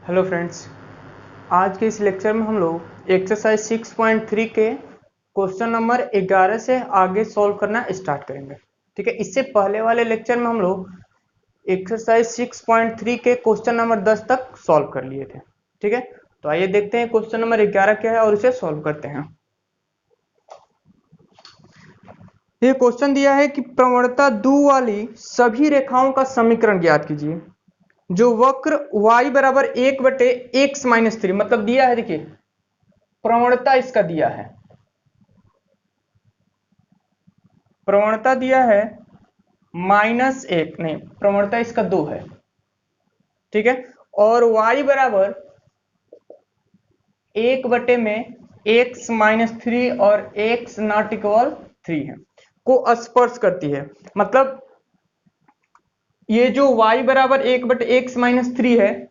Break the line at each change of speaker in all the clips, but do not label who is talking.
Hello friends, आज के इस लेक्चर में हम लोग एक्सरसाइज 6.3 के क्वेश्चन नंबर 11 से आगे सॉल्व करना स्टार्ट करेंगे। ठीक है, इससे पहले वाले लेक्चर में हम लोग एक्सरसाइज 6.3 के क्वेश्चन नंबर 10 तक सॉल्व कर लिए थे। ठीक है, तो आइए देखते हैं क्वेश्चन नंबर 11 क्या है और इसे सॉल्व करते हैं। ये क्वेश्चन दिया है कि प्रवणता दो वाली सभी रेखाओं का समीकरण ज्ञात कीजिए। जो वक्र y बराबर 1/x-3 मतलब दिया है, देखिए प्रवणता इसका दिया है, प्रवणता दिया है -1 नहीं, प्रवणता इसका 2 है। ठीक है, और y बराबर 1/x-3 और x नॉट इक्वल 3 है को स्पर्श करती है। मतलब ये जो y बराबर 1/x-3 है,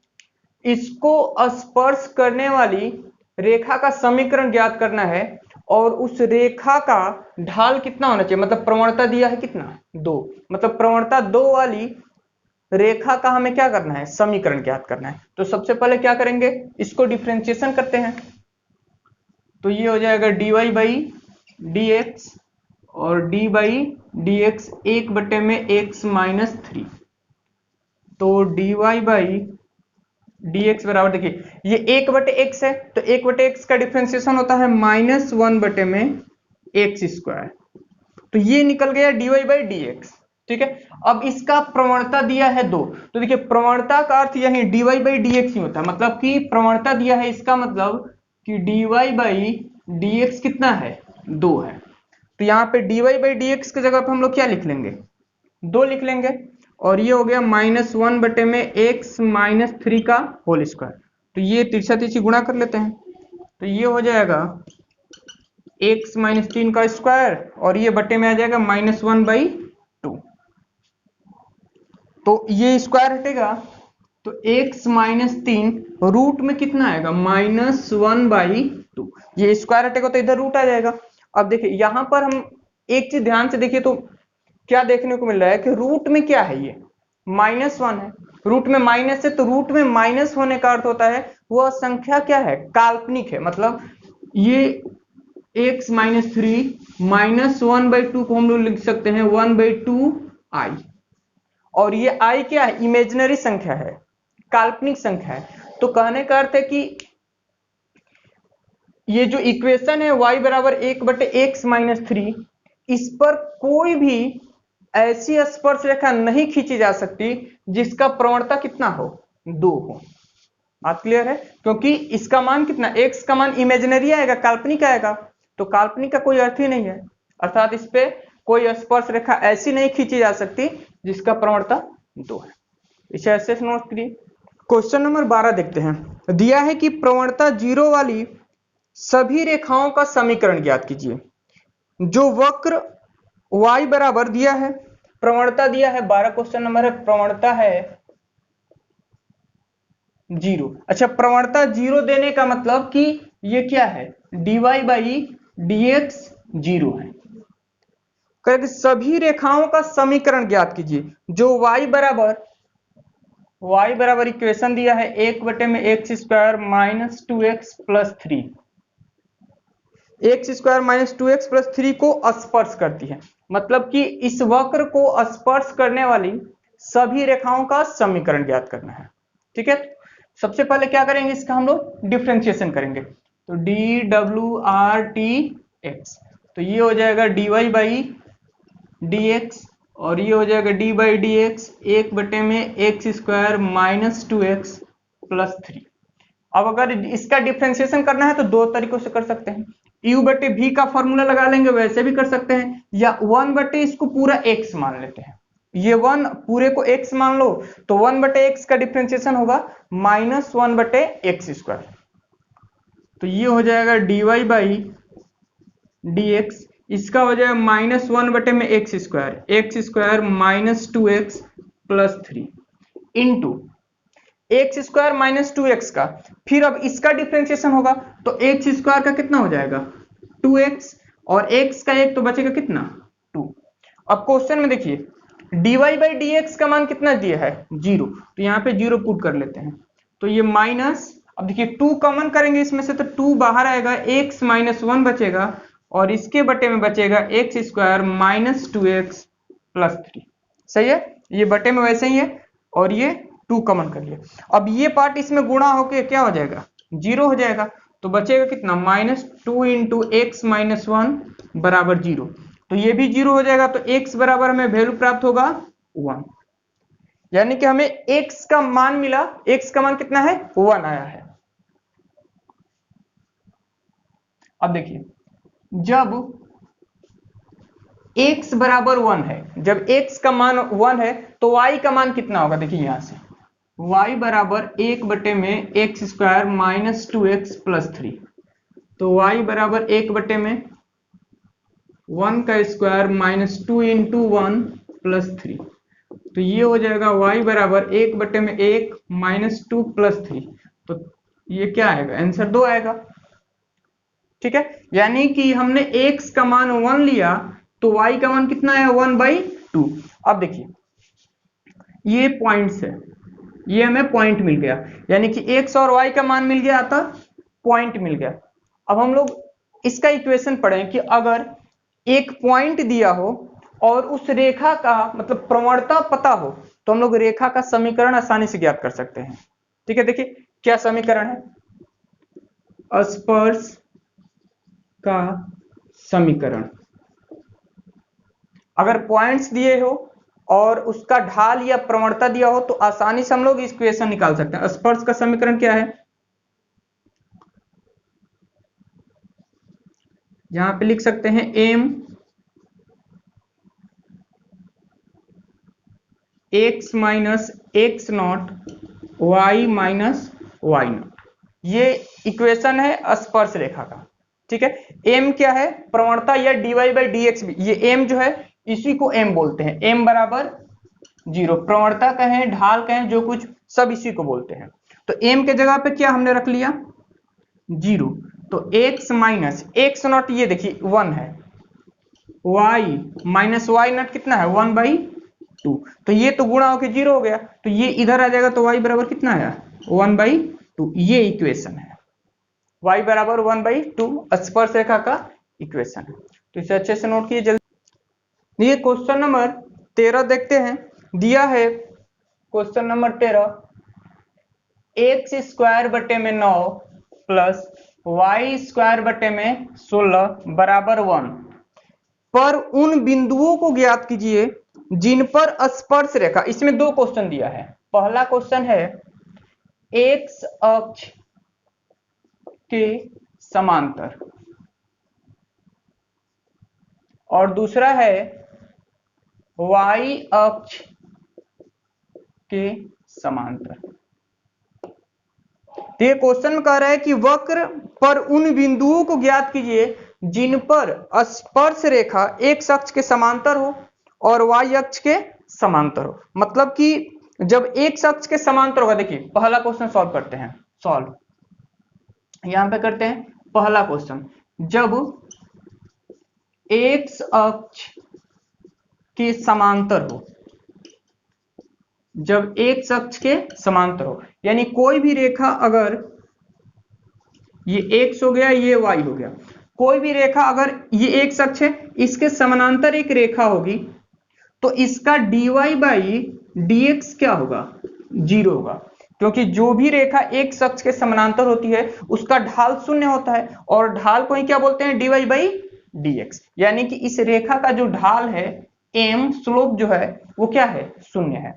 इसको स्पर्श करने वाली रेखा का समीकरण ज्ञात करना है और उस रेखा का ढाल कितना होना चाहिए। मतलब प्रवणता दिया है कितना, 2, मतलब प्रवणता 2 वाली रेखा का हमें क्या करना है, समीकरण ज्ञात करना है। तो सबसे पहले क्या करेंगे, इसको डिफरेंशिएशन करते हैं। तो ये हो जाएगा dy/dx और d/dx 1/x-3। तो dy/dx बराबर, देखिए ये 1/x है, तो 1/x का डिफरेंशिएशन होता है -1/x²। तो ये निकल गया dy/dx। ठीक है, अब इसका प्रवणता दिया है 2, तो देखिए प्रवणता का अर्थ यही dy/dx ही होता है। मतलब कि प्रवणता दिया है, इसका मतलब कि dy/dx कितना है, 2 है। तो यहाँ पे dy/dx की जगह पे हम लोग क्या लिख लेंगे, 2 लिख लेंगे। और ये हो गया -1/x-3 का होल स्क्वायर। तो ये तिरछा तिरछी गुणा कर लेते हैं, तो ये हो जाएगा x-3 का स्क्वायर और ये बटे में आ जाएगा -1/2। तो ये स्क्वायर हटेगा तो x-3 रूट में कितना आएगा, -1/2। ये स्क्वायर हटेगा तो इधर रूट आ जाएगा। अब देखिए यहां पर हम एक चीज ध्यान से देखिए तो क्या देखने को मिल रहा है कि रूट में क्या है, ये -1 है। रूट में माइनस है, तो रूट में माइनस होने का अर्थ होता है वह संख्या क्या है, काल्पनिक है। मतलब ये x-3 -1/2 को हम लोग लिख सकते हैं 1/2i। और ये i क्या है, इमेजिनरी संख्या है, काल्पनिक संख्या है। तो कहने का अर्थ है कि ये जो इक्वेशन है y बराबर 1/x-3, इस पर कोई भी ऐसी स्पर्श रेखा नहीं खींची जा सकती जिसका प्रवणता कितना हो, 2 हो। बात क्लियर है, क्योंकि इसका मान कितना, x का मान इमेजिनरी आएगा, काल्पनिक आएगा, तो काल्पनिक का कोई अर्थ ही नहीं है। अर्थात इस पे कोई स्पर्श रेखा ऐसी नहीं खींची जा सकती जिसका प्रवणता 2 है। इसे ऐसे नोट करिए। क्वेश्चन नंबर 12 देखते हैं। दिया है कि प्रवणता 0 वाली सभी रेखाओं का समीकरण ज्ञात कीजिए। जो वक्र y बराबर दिया है, प्रवणता दिया है 12 क्वेश्चन नंबर है, प्रवणता है 0। अच्छा, प्रवणता 0 देने का मतलब कि ये क्या है, dy/dx 0 है। करेक्ट, सभी रेखाओं का समीकरण ज्ञात कीजिए। जो y बराबर इक्वेशन दिया है 1/x² - 2x + 3, x² - 2x + 3 को स्पर्श करती है। मतलब कि इस वक्र को स्पर्श करने वाली सभी रेखाओं का समीकरण ज्ञात करना है। ठीक है, सबसे पहले क्या करेंगे, इसका हम लोग डिफरेंशिएशन करेंगे। तो dwrtx, तो ये हो जाएगा dy/dx और ये हो जाएगा d/dx 1/x² - 2x + 3। अब अगर इसका डिफरेंशिएशन करना है तो दो तरीकों से कर सकते हैं। u/v का फॉर्मूला लगा लेंगे, वैसे भी कर सकते हैं, या 1/, इसको पूरा x मान लेते हैं। ये 1 पूरे को x मान लो, तो 1/x का डिफरेंशिएशन होगा -1/x²। तो ये हो जाएगा dy/dx, इसका हो जाएगा -1/x² - 2x + 3 into x² - 2x का, फिर अब इसका डिफरेंशिएशन होगा तो x² का कितना हो जाएगा, 2x, और x का 1 तो बचेगा कितना, 2। अब क्वेश्चन में देखिए dy/dx का मान कितना दिया है, 0, तो यहाँ पे 0 पुट कर लेते हैं। तो ये माइनस, अब देखिए 2 कॉमन करेंगे इसमें से तो 2 बाहर आएगा, x माइनस 1 बचेगा और इसके बटे में बचेगा x square minus 2x plus 3। सही है, ये बटे में वैसे ही है और ये 2 कॉमन कर लिया। अब ये पार्ट इसमें गुणा होके क्या हो जाएगा, 0 हो जाएगा, तो बचेगा कितना, -2 इंटू एक्स माइनस 1 बराबर 0। तो ये भी 0 हो जाएगा, तो x बराबर हमें वैल्यू प्राप्त होगा 1, यानी कि हमें x का मान मिला, x का मान कितना है, 1 आया है। अब देखिए जब x बराबर 1 है, जब x का मान 1 है तो y का मान कितना होगा, देखिए यहां से y बराबर 1 बटे में x square minus 2x plus 3। तो y बराबर 1 बटे में 1 का स्क्वायर माइनस 2 इंटू 1 प्लस 3। तो ये हो जाएगा y बराबर 1 बटे में 1 माइनस 2 प्लस 3। तो ये क्या आएगा, आंसर 2 आएगा। ठीक है, यानी कि हमने x का मान 1 लिया तो y का मान कितना है, 1/2। अब देखिए ये पॉइंट्स है, ये हमें पॉइंट मिल गया, यानी कि x और y का मान मिल गया अतः पॉइंट मिल गया। अब हम लोग इसका इक्वेशन पढ़ें कि अगर एक पॉइंट दिया हो और उस रेखा का मतलब प्रवणता पता हो तो हम लोग रेखा का समीकरण आसानी से ज्ञात कर सकते हैं। ठीक है, देखिए क्या समीकरण है, स्पर्श का समीकरण। अगर पॉइंट्स दिए हो और उसका ढाल या प्रवणता दिया हो तो आसानी से हम लोग इस इक्वेशन निकाल सकते हैं। स्पर्श का समीकरण क्या है, यहां पे लिख सकते हैं m x minus x nought y minus y nought, ये इक्वेशन है स्पर्श रेखा का। ठीक है, m क्या है, प्रवणता या dy/dx भी, ये m जो है इसी को m बोलते हैं, m बराबर 0, प्रवणता कहें ढाल कहें जो कुछ सब इसी को बोलते हैं। तो m के जगह पे क्या हमने रख लिया, 0, तो x माइनस एक्स नॉट ये देखिए 1 है, y माइनस वाई नॉट कितना है 1/2, तो ये तो गुणा होके 0 हो गया, तो ये इधर आ जाएगा, तो y बराबर कितना आया 1/2। ये इक्वेशन है, y बराबर 1/2 स्पर्श रेखा का इक्वेशन है। तो इसे अच्छे से नोट कीजिए जल्दी। ये क्वेश्चन नंबर 13 देखते हैं, दिया है क्वेश्चन नंबर 13, एक्स स्क्वायर बटे में 9 प्लस वाई स्क्वायर बटे में 16 बराबर 1 पर उन बिंदुओं को ज्ञात कीजिए जिन पर स्पर्श रेखा, इसमें 2 क्वेश्चन दिया है। पहला क्वेश्चन है एक्स अक्ष के समांतर और दूसरा है y अक्ष के समांतर। तो ये क्वेश्चन कह रहा है कि वक्र पर उन बिंदुओं को ज्ञात कीजिए जिन पर स्पर्श रेखा x अक्ष के समांतर हो और y अक्ष के समांतर हो। मतलब कि जब x अक्ष के समांतर होगा, देखिए पहला क्वेश्चन सॉल्व करते हैं, सॉल्व यहां पे करते हैं। पहला क्वेश्चन, जब x अक्ष के समांतर हो, जब x अक्ष के समांतर हो, यानी कोई भी रेखा, अगर ये x हो गया, ये y हो गया, कोई भी रेखा अगर ये x अक्ष है, इसके समानांतर एक रेखा होगी तो इसका dy/dx क्या होगा, 0 होगा, क्योंकि जो भी रेखा x अक्ष के समानांतर होती है उसका ढाल 0 होता है और ढाल को ही क्या बोलते हैं, dy/dx। यानी कि इस रेखा का जो ढाल है m, स्लोप जो है वो क्या है, 0 है।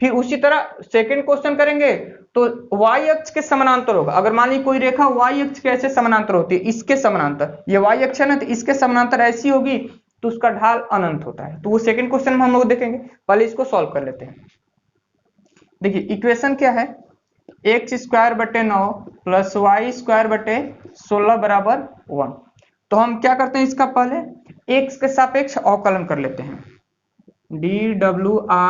फिर उसी तरह सेकंड क्वेश्चन करेंगे तो y अक्ष के समानांतर होगा। अगर मान ली कोई रेखा y अक्ष के ऐसे समानांतर होती है, इसके समानांतर, ये y अक्ष है ना, तो इसके समानांतर ऐसी होगी तो उसका ढाल अनंत होता है। तो वो सेकंड क्वेश्चन में हम लोग देखेंगे, पहले इसको सॉल्व कर लेते हैं। देखिए इक्वेशन क्या है, एक्स स्क्वायर बटे 9 प्लस वाई स्क्वायर बटे 16 बराबर 1। तो हम क्या करते हैं, इसका पहले x के सापेक्ष अवकलन कर लेते हैं, dwrt(x),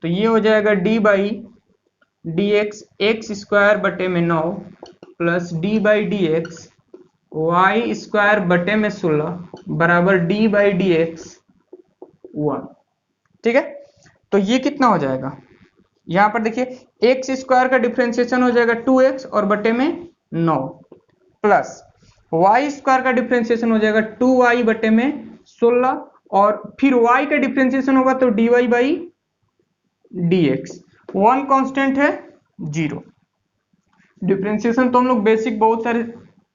तो ये हो जाएगा d/dx एक्स स्क्वायर बटे में 9 प्लस d/dx वाई स्क्वायर बटे में 16 बराबर d/dx 1। ठीक है, तो ये कितना हो जाएगा, यहाँ पर देखिए एक्स स्क्वायर का डिफ्रेंसिएशन हो जाएगा 2x और बटे में 9 प्लस वाई स्क्वायर का डिफ्रेंसिएशन हो जाएगा 2y बटे में 16 और फिर y का डिफ्रेंसिएशन होगा तो dy by dx। One constant है 0। डिफ्रेंसिएशन तो हम लोग बेसिक बहुत सारे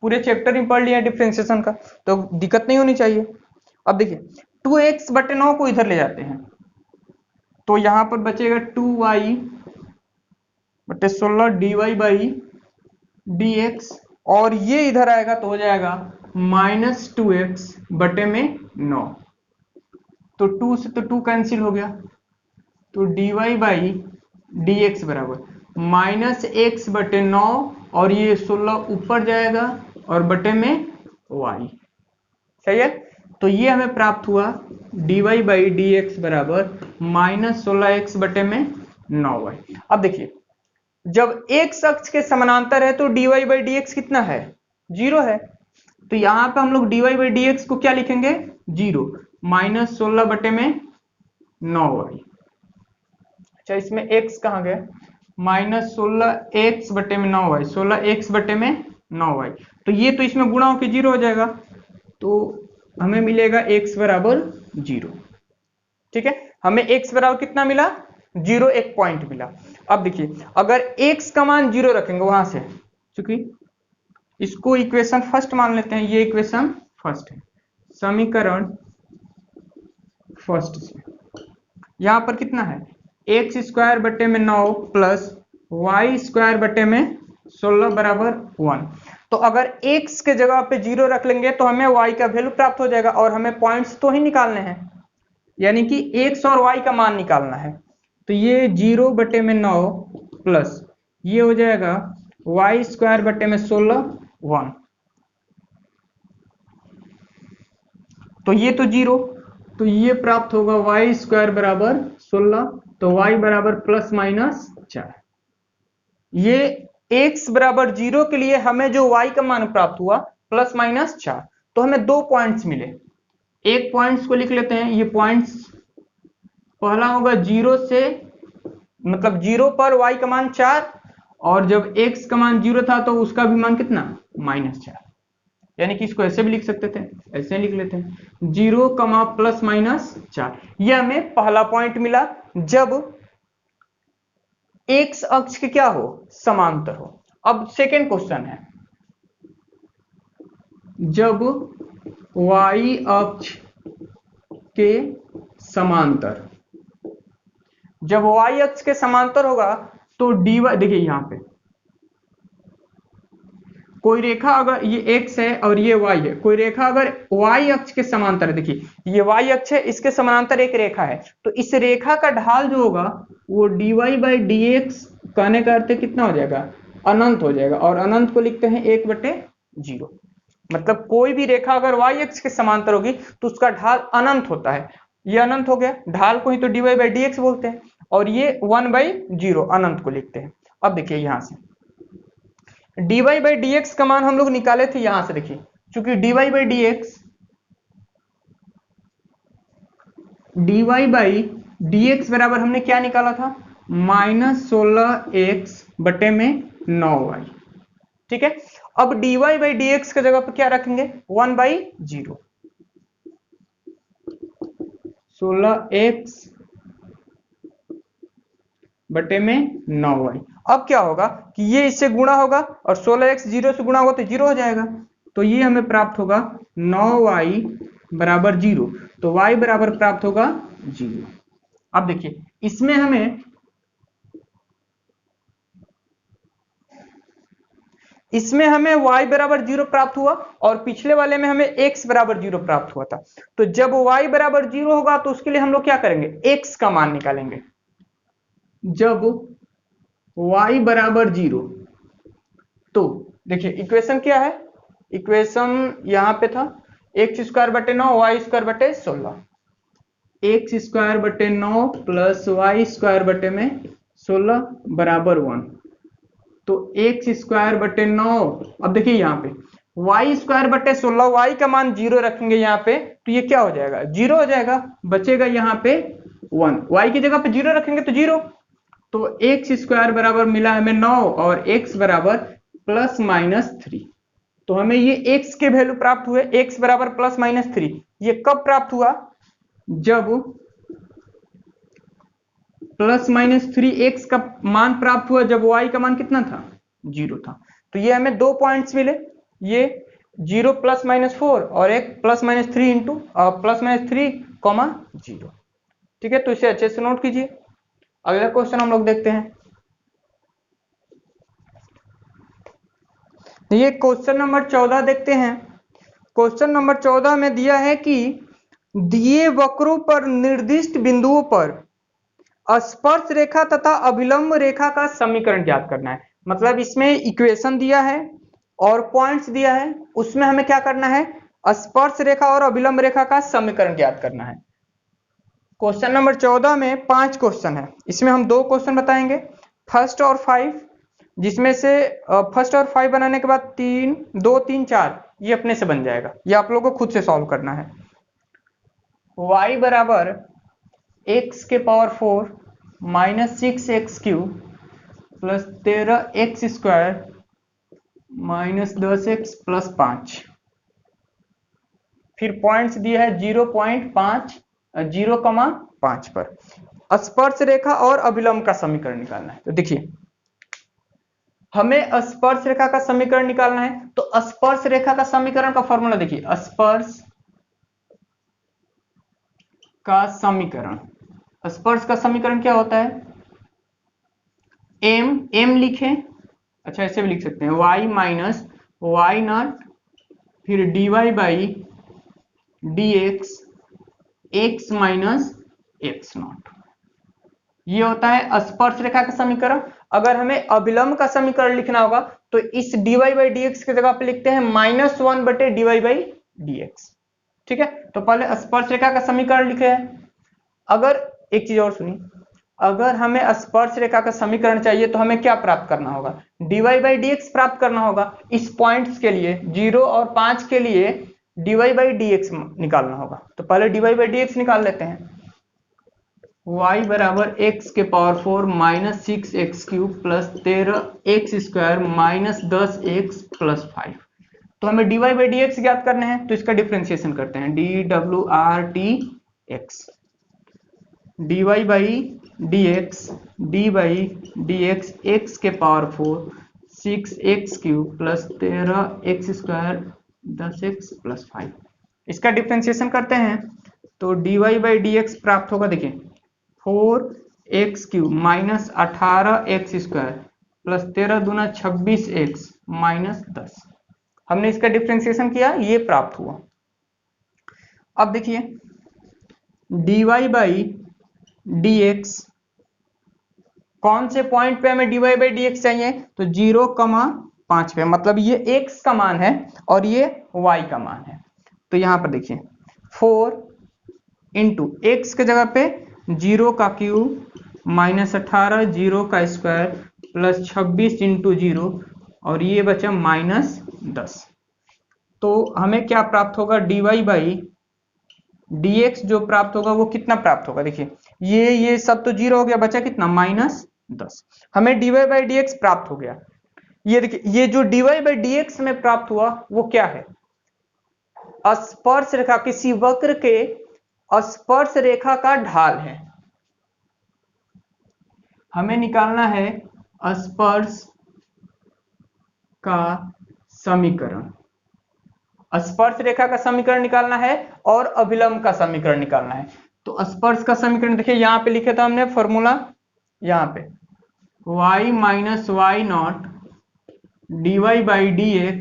पूरे चैप्टर में पढ़ लिया डिफ्रेंसिएशन का, तो दिक्कत नहीं होनी चाहिए। अब देखिए 2x बटे 9 को इधर ले जाते हैं तो यहां पर बचेगा 2y बटे 16 dy बाई dx और ये इधर आएगा तो हो जाएगा -2x बटे में 9। तो 2 से तो 2 कैंसिल हो गया तो dy बाई dx बराबर -x बटे 9 और ये 16 ऊपर जाएगा और बटे में y। सही है, तो ये हमें प्राप्त हुआ dy बाई dx बराबर -16x बटे में 9y। अब देखिए जब x अक्ष के समानांतर है तो dy बाई dx कितना है 0 है, तो यहां पे हम लोग dy बाई dx को क्या लिखेंगे 0 -16 बटे में 9y। अच्छा इसमें x कहाँ गया -16x बटे में 9y 16x बटे में 9y, तो ये तो इसमें गुणा होकर 0 हो जाएगा तो हमें मिलेगा x बराबर 0। ठीक है, हमें x बराबर कितना मिला 0, एक पॉइंट मिला। अब देखिए अगर x का मान 0 रखेंगे वहां से, क्योंकि इसको इक्वेशन फर्स्ट मान लेते हैं, ये इक्वेशन फर्स्ट है, समीकरण फर्स्ट से यहां पर कितना है एक्स स्क्वायर बटे में 9 प्लस वाई स्क्वायर बटे में 16 बराबर 1। तो अगर x के जगह पे 0 रख लेंगे तो हमें y का वैल्यू प्राप्त हो जाएगा और हमें पॉइंट्स तो ही निकालने हैं, यानी कि x और y का मान निकालना है। तो ये 0 बटे में 9 प्लस ये हो जाएगा वाई स्क्वायर बटे में 16 1, तो ये तो 0, तो ये प्राप्त होगा वाई स्क्वायर बराबर 16, तो y बराबर ±4। ये x बराबर 0 के लिए हमें जो y का मान प्राप्त हुआ ±4, तो हमें 2 पॉइंट्स मिले। एक पॉइंट्स को लिख लेते हैं, ये पॉइंट्स पहला होगा 0 से मतलब 0 पर y का मान 4 और जब x का मान 0 था तो उसका भी मान कितना -4, यानी कि इसको ऐसे भी लिख सकते थे, ऐसे लिख लेते हैं 0, ±4। यह हमें पहला पॉइंट मिला जब x अक्ष के क्या हो समांतर हो। अब सेकेंड क्वेश्चन है जब y अक्ष के समांतर, जब y अक्ष के समांतर होगा तो dy, देखिए यहां पे कोई रेखा अगर ये x है और ये y है, कोई रेखा अगर y अक्ष के समांतर है, देखिए ये y अक्ष है, इसके समांतर एक रेखा है, तो इस रेखा का ढाल जो होगा वो dy बाई dx कहने का अर्थ कितना हो जाएगा अनंत हो जाएगा, और अनंत को लिखते हैं 1/0। मतलब कोई भी रेखा अगर y अक्ष के समांतर होगी तो उसका ढाल अनंत होता है, ये अनंत हो गया, ढाल को ही तो dy बाई dx बोलते हैं, और ये 1/0 अनंत को लिखते हैं। अब देखिए यहां से dy बाई dx का मान हम लोग निकाले थे यहां से, देखिए चूंकि dy बाई dx बराबर हमने क्या निकाला था -16x बटे में 9y। ठीक है, अब dy बाई dx की जगह पर क्या रखेंगे 1/0, 16x बटे में 9y। अब क्या होगा कि ये इससे गुणा होगा और 16x 0 से गुणा होगा तो 0 हो जाएगा, तो ये हमें प्राप्त होगा 9y बराबर 0, तो y बराबर प्राप्त होगा 0। अब देखिए इसमें हमें y बराबर 0 प्राप्त हुआ और पिछले वाले में हमें x बराबर 0 प्राप्त हुआ था। तो जब y बराबर 0 होगा तो उसके लिए हम लोग क्या करेंगे x का मान निकालेंगे। जब y बराबर 0, तो देखिए इक्वेशन क्या है, इक्वेशन यहां पे था एक्स स्क्वायर बटे 9 वाई स्क्वायर बटे 16, एक्स स्क्वायर बटे 9 प्लस वाई स्क्वायर बटे में 16 बराबर 1, तो एक्स स्क्वायर बटे 9। अब देखिए यहाँ पे वाई स्क्वायर बटे 16, वाई का मान 0 रखेंगे यहाँ पे तो ये क्या हो जाएगा 0 हो जाएगा, बचेगा यहाँ पे 1, वाई की जगह पे 0 रखेंगे तो 0, तो एक्स स्क्वायर बराबर मिला हमें 9 और एक्स बराबर +-3। तो हमें ये एक्स के वैल्यू प्राप्त हुए, एक्स बराबर +-3। ये कब प्राप्त हुआ? जब +-3 एक्स का मान प्राप्त हुआ, जब y का मान कितना था? 0 था। तो ये हमें 2 पॉइंट्स मिले, ये 0 +-4 और एक +-3 इंटू +-3, 0। ठीक है, तो इसे अच्छे से नोट कीजिए। अगला क्वेश्चन हम लोग देखते हैं। ये क्वेश्चन नंबर 14 देखते हैं। क्वेश्चन नंबर 14 में दिया है कि दिए वक्रों पर निर्दिष्ट बिंदुओं पर स्पर्श रेखा तथा अभिलंब रेखा का समीकरण ज्ञात करना है। मतलब इसमें इक्वेशन दिया है और पॉइंट्स दिया है, उसमें हमें क्या करना है? स्पर्श रेखा और अभिलंब रेखा का समीकरण ज्ञात करना है। क्वेश्चन नंबर 14 में 5 क्वेश्चन है, इसमें हम 2 क्वेश्चन बताएंगे, फर्स्ट और 5, जिसमें से फर्स्ट और 5 बनाने के बाद 2 3 4 ये अपने से बन जाएगा। ये आप लोगों को खुद से सॉल्व करना है। y बराबर x के power 4 -6x³ plus 13x² -10x plus 5। फिर पॉइंट्स दिया है 0.5 0,5 पर। स्पर्श रेखा और अभिलंब का समीकरण निकालना है। तो देखिए, हमें स्पर्श रेखा का समीकरण निकालना है। तो स्पर्श रेखा का समीकरण का फॉर्मूला देखिए, स्पर्श का समीकरण, स्पर्श का समीकरण क्या होता है? m लिखें, अच्छा ऐसे भी लिख सकते हैं, y माइनस y नॉट फिर dy by dx x minus x not. ये होता है स्पर्श रेखा का समीकरण। अगर हमें अभिलंब का समीकरण लिखना होगा तो इस dy बाई dx की जगह पे लिखते हैं -1/dy बाई dx। ठीक है, तो पहले स्पर्श रेखा का समीकरण लिखे हैं। अगर एक चीज और सुनिए, अगर हमें स्पर्श रेखा का समीकरण चाहिए तो हमें क्या प्राप्त करना होगा? dy बाई dx प्राप्त करना होगा। इस पॉइंट्स के लिए 0 और 5 के लिए dy बाई dx निकालना होगा। तो पहले dy बाई dx निकाल लेते हैं। y बराबर x के power 4 -6x³ plus 13x² -10x plus 5। तो हमें dy बाई dx ज्ञात करने हैं, तो इसका डिफरेंशिएशन करते हैं, dwrtx dy by dx d by dx x के power 4 6x³ plus 13x² 10x plus 5। इसका डिफरेंशिएशन करते हैं तो dy बाई dx प्राप्त होगा। देखिए 4x³ माइनस 18x² प्लस 13 दूना 26x माइनस 10। हमने इसका डिफरेंशिएशन किया, ये प्राप्त हुआ। अब देखिए dy बाई dx, कौन से पॉइंट पे हमें dy बाई dx चाहिए? तो 0,5 पे, मतलब ये x का मान है और ये y का मान है। तो यहां पर देखिए 4 इंटू x के जगह पे 0 का क्यूब माइनस 18 0 का स्क्वायर प्लस 26 इंटू 0 और ये बचा -10। तो हमें क्या प्राप्त होगा? dy बाई dx जो प्राप्त होगा वो कितना प्राप्त होगा? देखिए ये सब तो 0 हो गया, बचा कितना? -10। हमें dy बाई dx प्राप्त हो गया। ये देखिए, ये जो dy बाई dx में प्राप्त हुआ वो क्या है? स्पर्श रेखा, किसी वक्र के स्पर्श रेखा का ढाल है। हमें निकालना है स्पर्श का समीकरण, स्पर्श रेखा का समीकरण निकालना है और अभिलंब का समीकरण निकालना है। तो स्पर्श का समीकरण देखिए यहां पे लिखे था हमने फॉर्मूला, यहां पे y minus y not dy by dx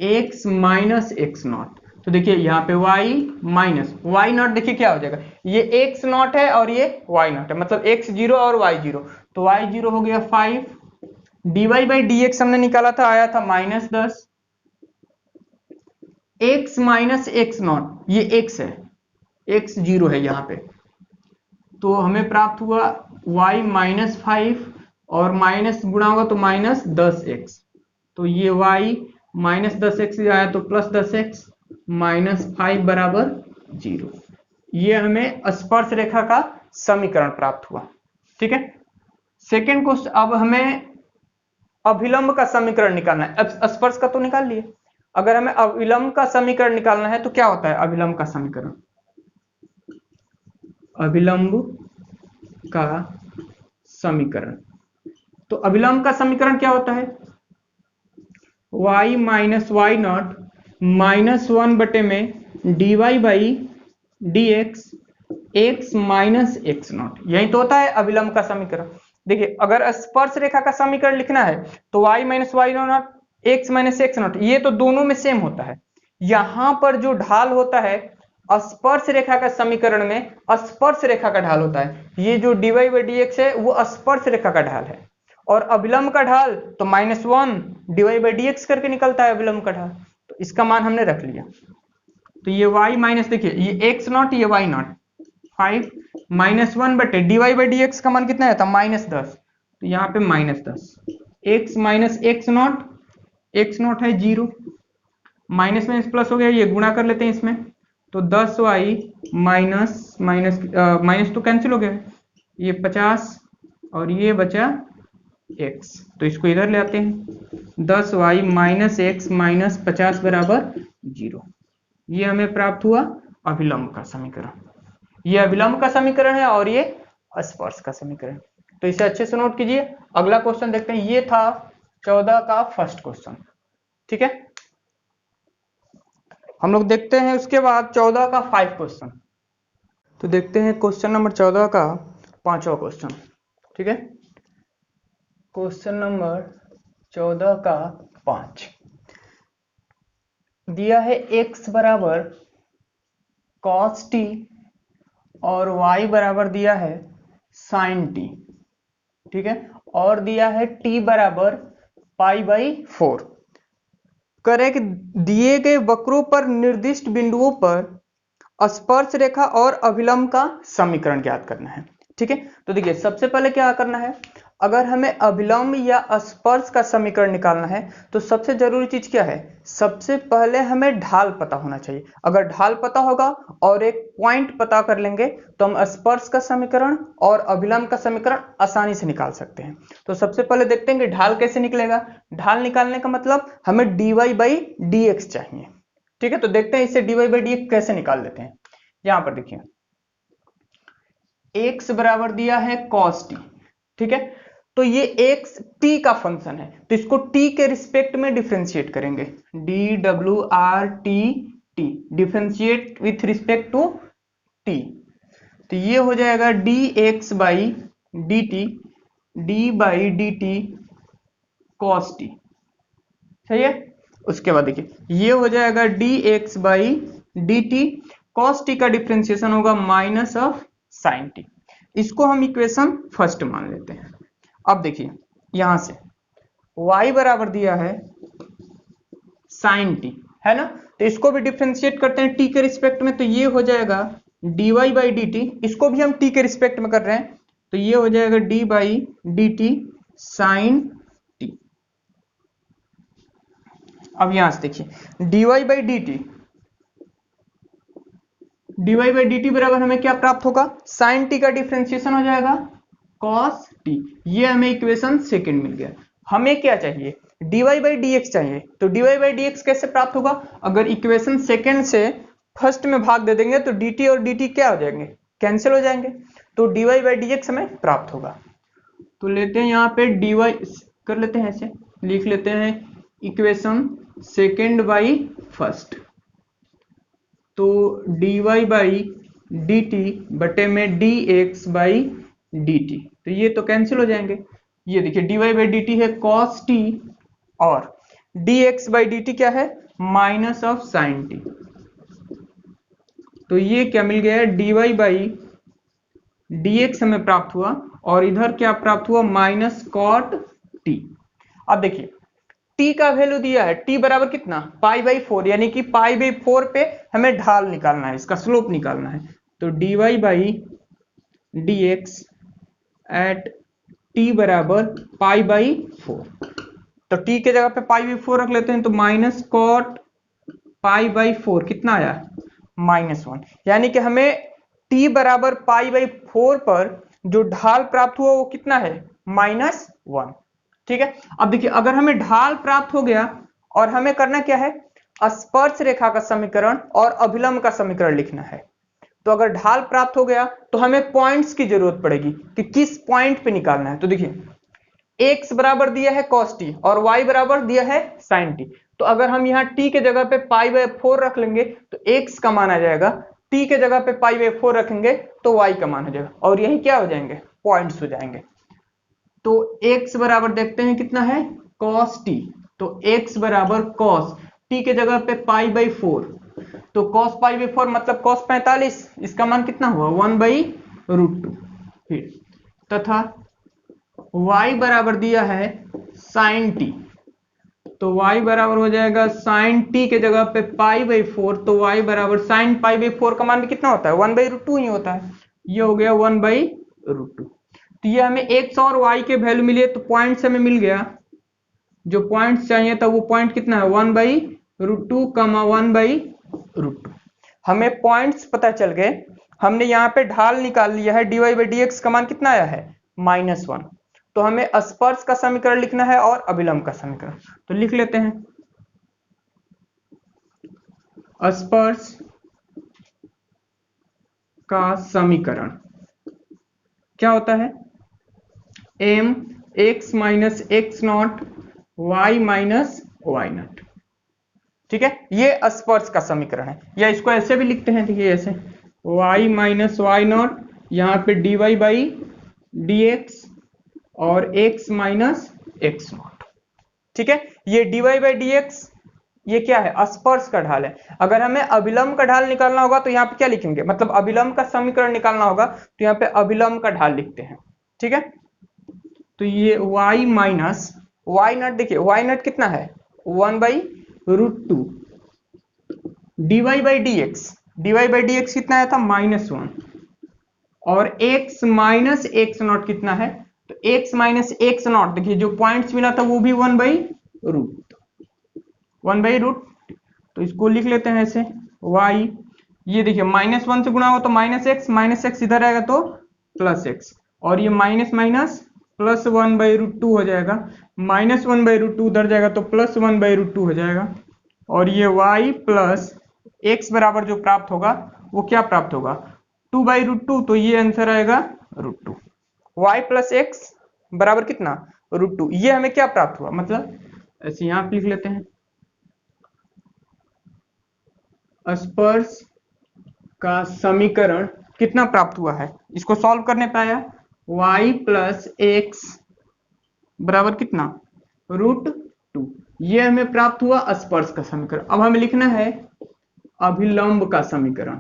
x minus x nought. तो देखिए यहाँ पे y माइनस y नॉट, देखिए क्या हो जाएगा, ये x नॉट है और ये y नॉट है, मतलब x 0 और y 0, तो y 0 हो गया 5। dy बाई dx हमने निकाला था, आया था -10। x माइनस x नॉट, ये x है, x 0 है यहाँ पे, तो हमें प्राप्त हुआ y माइनस 5 और माइनस गुणा होगा तो -10x, तो ये y -10x आया तो +10x -5 बराबर 0। ये हमें स्पर्श रेखा का समीकरण प्राप्त हुआ। ठीक है, सेकेंड क्वेश्चन, अब हमें अभिलंब का समीकरण निकालना है। अब स्पर्श का तो निकाल लिए, अगर हमें अभिलंब का समीकरण निकालना है तो क्या होता है अभिलंब का समीकरण? अभिलंब का समीकरण, तो अभिलंब का समीकरण क्या होता है? y minus y nought minus 1 बटे में dy by d x x minus x nought, यही तो होता है अभिलंब का समीकरण। देखिए अगर स्पर्श रेखा का समीकरण लिखना है तो y minus y nought x minus x nought, ये तो दोनों में सेम होता है। यहां पर जो ढाल होता है स्पर्श रेखा का समीकरण में स्पर्श रेखा का ढाल होता है, ये जो dy बाई डी एक्स है वो स्पर्श रेखा का ढाल है, और अभिलंब का ढाल तो -1 dy बाई डी एक्स करके निकलता है अभिलंब का ढाल, तो इसका मान हमने रख लिया। तो ये y माइनस, देखिए ये एक्स नॉट ये y नॉट, 5 -1 बटे dy बाई डी एक्स का मान कितना है था -10, तो यहाँ पे -10 x माइनस एक्स नॉट है 0, माइनस में प्लस हो गया, ये गुणा कर लेते हैं इसमें, तो 10y माइनस माइनस तो कैंसिल हो गया, ये 50 और ये बचा x, तो इसको इधर ले आते हैं, 10y माइनस एक्स माइनस 50 बराबर 0। ये हमें प्राप्त हुआ अभिलंब का समीकरण, ये अभिलंब का समीकरण है और ये स्पर्श का समीकरण। तो इसे अच्छे से नोट कीजिए। अगला क्वेश्चन देखते हैं, ये था 14 का फर्स्ट क्वेश्चन, ठीक है। हम लोग देखते हैं उसके बाद 14 का 5 क्वेश्चन। तो देखते हैं क्वेश्चन नंबर 14 का 5वां क्वेश्चन, ठीक है। क्वेश्चन नंबर 14 का 5 दिया है x बराबर cos t और y बराबर दिया है sin t, ठीक है, और दिया है t बराबर π/4। करें कि दिए गए वक्रों पर निर्दिष्ट बिंदुओं पर स्पर्श रेखा और अभिलंब का समीकरण ज्ञात करना है, ठीक है। तो देखिए सबसे पहले क्या करना है, अगर हमें अभिलंब या स्पर्श का समीकरण निकालना है तो सबसे जरूरी चीज क्या है, सबसे पहले हमें ढाल पता होना चाहिए। अगर ढाल पता होगा और एक पॉइंट पता कर लेंगे तो हम स्पर्श का समीकरण और अभिलंब का समीकरण आसानी से निकाल सकते हैं। तो सबसे पहले देखते हैं कि ढाल कैसे निकलेगा। ढाल निकालने का मतलब हमें dy बाई डी एक्स चाहिए, ठीक है। तो देखते हैं इसे dy बाई डी एक्स कैसे निकाल लेते हैं। यहां पर देखिए x बराबर दिया है cos t, ठीक है, तो ये x t का फंक्शन है, तो इसको t के रिस्पेक्ट में डिफरेंशिएट करेंगे, DWRT differentiate with respect to t, तो ये हो जाएगा dx by dt d by dt cos t, सही है। उसके बाद देखिए ये हो जाएगा dx by dt cos t का डिफरेंशिएशन होगा माइनस ऑफ sin t, इसको हम इक्वेशन फर्स्ट मान लेते हैं। अब देखिए यहां से y बराबर दिया है sin t, है ना, तो इसको भी डिफरेंशिएट करते हैं t के रिस्पेक्ट में, तो ये हो जाएगा dy बाई dt, इसको भी हम t के रिस्पेक्ट में कर रहे हैं, तो ये हो जाएगा d by dt sin t। अब यहां से देखिए dy बाई dt बराबर हमें क्या प्राप्त होगा, sin t का डिफरेंशिएशन हो जाएगा cos t, ये हमें इक्वेशन सेकंड मिल गया। हमें क्या चाहिए, dy बाई dx चाहिए, तो dy बाई dx कैसे प्राप्त होगा, अगर इक्वेशन सेकंड से फर्स्ट में भाग दे देंगे तो dt और dt क्या हो जाएंगे, कैंसिल हो जाएंगे, तो dy बाई dx हमें प्राप्त होगा। तो लेते हैं यहाँ पे dy कर लेते हैं, ऐसे लिख लेते हैं इक्वेशन सेकंड बाई फर्स्ट, तो dy बाई dt बटे में dx बाई dt, तो ये तो कैंसिल हो जाएंगे। ये देखिए dy बाई dt है cos t और dx बाई dt क्या है, माइनस ऑफ sin t, तो ये क्या मिल गया है, dy बाई dx हमें प्राप्त हुआ और इधर क्या प्राप्त हुआ, माइनस cot t। अब देखिए t का वैल्यू दिया है, t बराबर कितना, π/4, यानी कि π/4 पे हमें ढाल निकालना है, इसका स्लोप निकालना है, तो dy by dx at t बराबर π/4, तो t के जगह पे π/4 रख लेते हैं, तो माइनस cot π/4 कितना आया, -1, यानी कि हमें t बराबर π/4 पर जो ढाल प्राप्त हुआ वो कितना है, -1। ठीक है, अब देखिए अगर हमें ढाल प्राप्त हो गया और हमें करना क्या है, स्पर्श रेखा का समीकरण और अभिलंब का समीकरण लिखना है। तो अगर ढाल प्राप्त हो गया तो हमें पॉइंट्स की जरूरत पड़ेगी कि किस पॉइंट पे निकालना है। तो देखिए x बराबर दिया है cos t और y बराबर दिया है sin t। तो अगर हम यहाँ t के जगह पे π/4 रख लेंगे तो x का मान आ जाएगा, t के जगह पे π/4 रखेंगे तो y का मान हो जाएगा, और यही क्या हो जाएंगे, पॉइंट्स हो जाएंगे। तो x बराबर देखते हैं कितना है, cos t। तो x बराबर cos t के जगह पे π/4, तो cos π/4 मतलब cos 45, इसका मान कितना हुआ 1/√2। फिर तथा y बराबर दिया है sin t, तो y बराबर हो जाएगा sin t के जगह पे π/4, तो y बराबर sin π/4 का मान भी कितना होता है 1/√2 ही होता है, ये हो गया 1/√2। तो ये हमें x और y के वैल्यू मिले, तो पॉइंट्स हमें मिल गया, जो पॉइंट्स चाहिए था वो पॉइंट कितना है 1/√2, 1/√2। हमें पॉइंट्स पता चल गए। हमने यहाँ पे ढाल निकाल लिया है, dy/dx का मान कितना आया है -1। तो हमें स्पर्श का समीकरण लिखना है और अभिलंब का समीकरण, तो लिख लेते हैं। स्पर्श का समीकरण क्या होता है, m x minus x nought y minus y nought. ठीक है, ये स्पर्श का समीकरण है, या इसको ऐसे भी लिखते हैं, देखिए ऐसे y माइनस वाई नॉट, यहाँ पे dy/dx और x माइनस एक्स नॉट। ठीक है, ये dy/dx ये क्या है, स्पर्श का ढाल है। अगर हमें अभिलंब का ढाल निकालना होगा तो यहाँ पे क्या लिखेंगे, मतलब अभिलंब का समीकरण निकालना होगा तो यहाँ पे अभिलंब का ढाल लिखते हैं। ठीक है, तो ये y माइनस वाई नॉट, देखिए वाई नॉट कितना है 1/√2, dy/dx कितना आया था -1, और x माइनस एक्स नॉट कितना है, तो x माइनस एक्स नॉट, देखिए जो पॉइंट्स मिला था वो भी 1/√, तो इसको लिख लेते हैं ऐसे y, ये देखिए -1 से गुणा हो तो -x इधर आएगा तो +x, और ये माइनस माइनस प्लस 1/√2 हो जाएगा, -1/√2 उधर जाएगा तो +1/√2 हो जाएगा, और ये y प्लस x बराबर जो प्राप्त होगा वो क्या प्राप्त होगा 2/√2, तो ये आंसर आएगा √2। y प्लस x बराबर कितना √2, ये हमें क्या प्राप्त हुआ, मतलब ऐसे यहां पे लिख लेते हैं। स्पर्श का समीकरण कितना प्राप्त हुआ है, इसको सॉल्व करने पे आया y प्लस एक्स बराबर कितना √2, ये हमें प्राप्त हुआ स्पर्श का समीकरण। अब हमें लिखना है अभिलंब का समीकरण।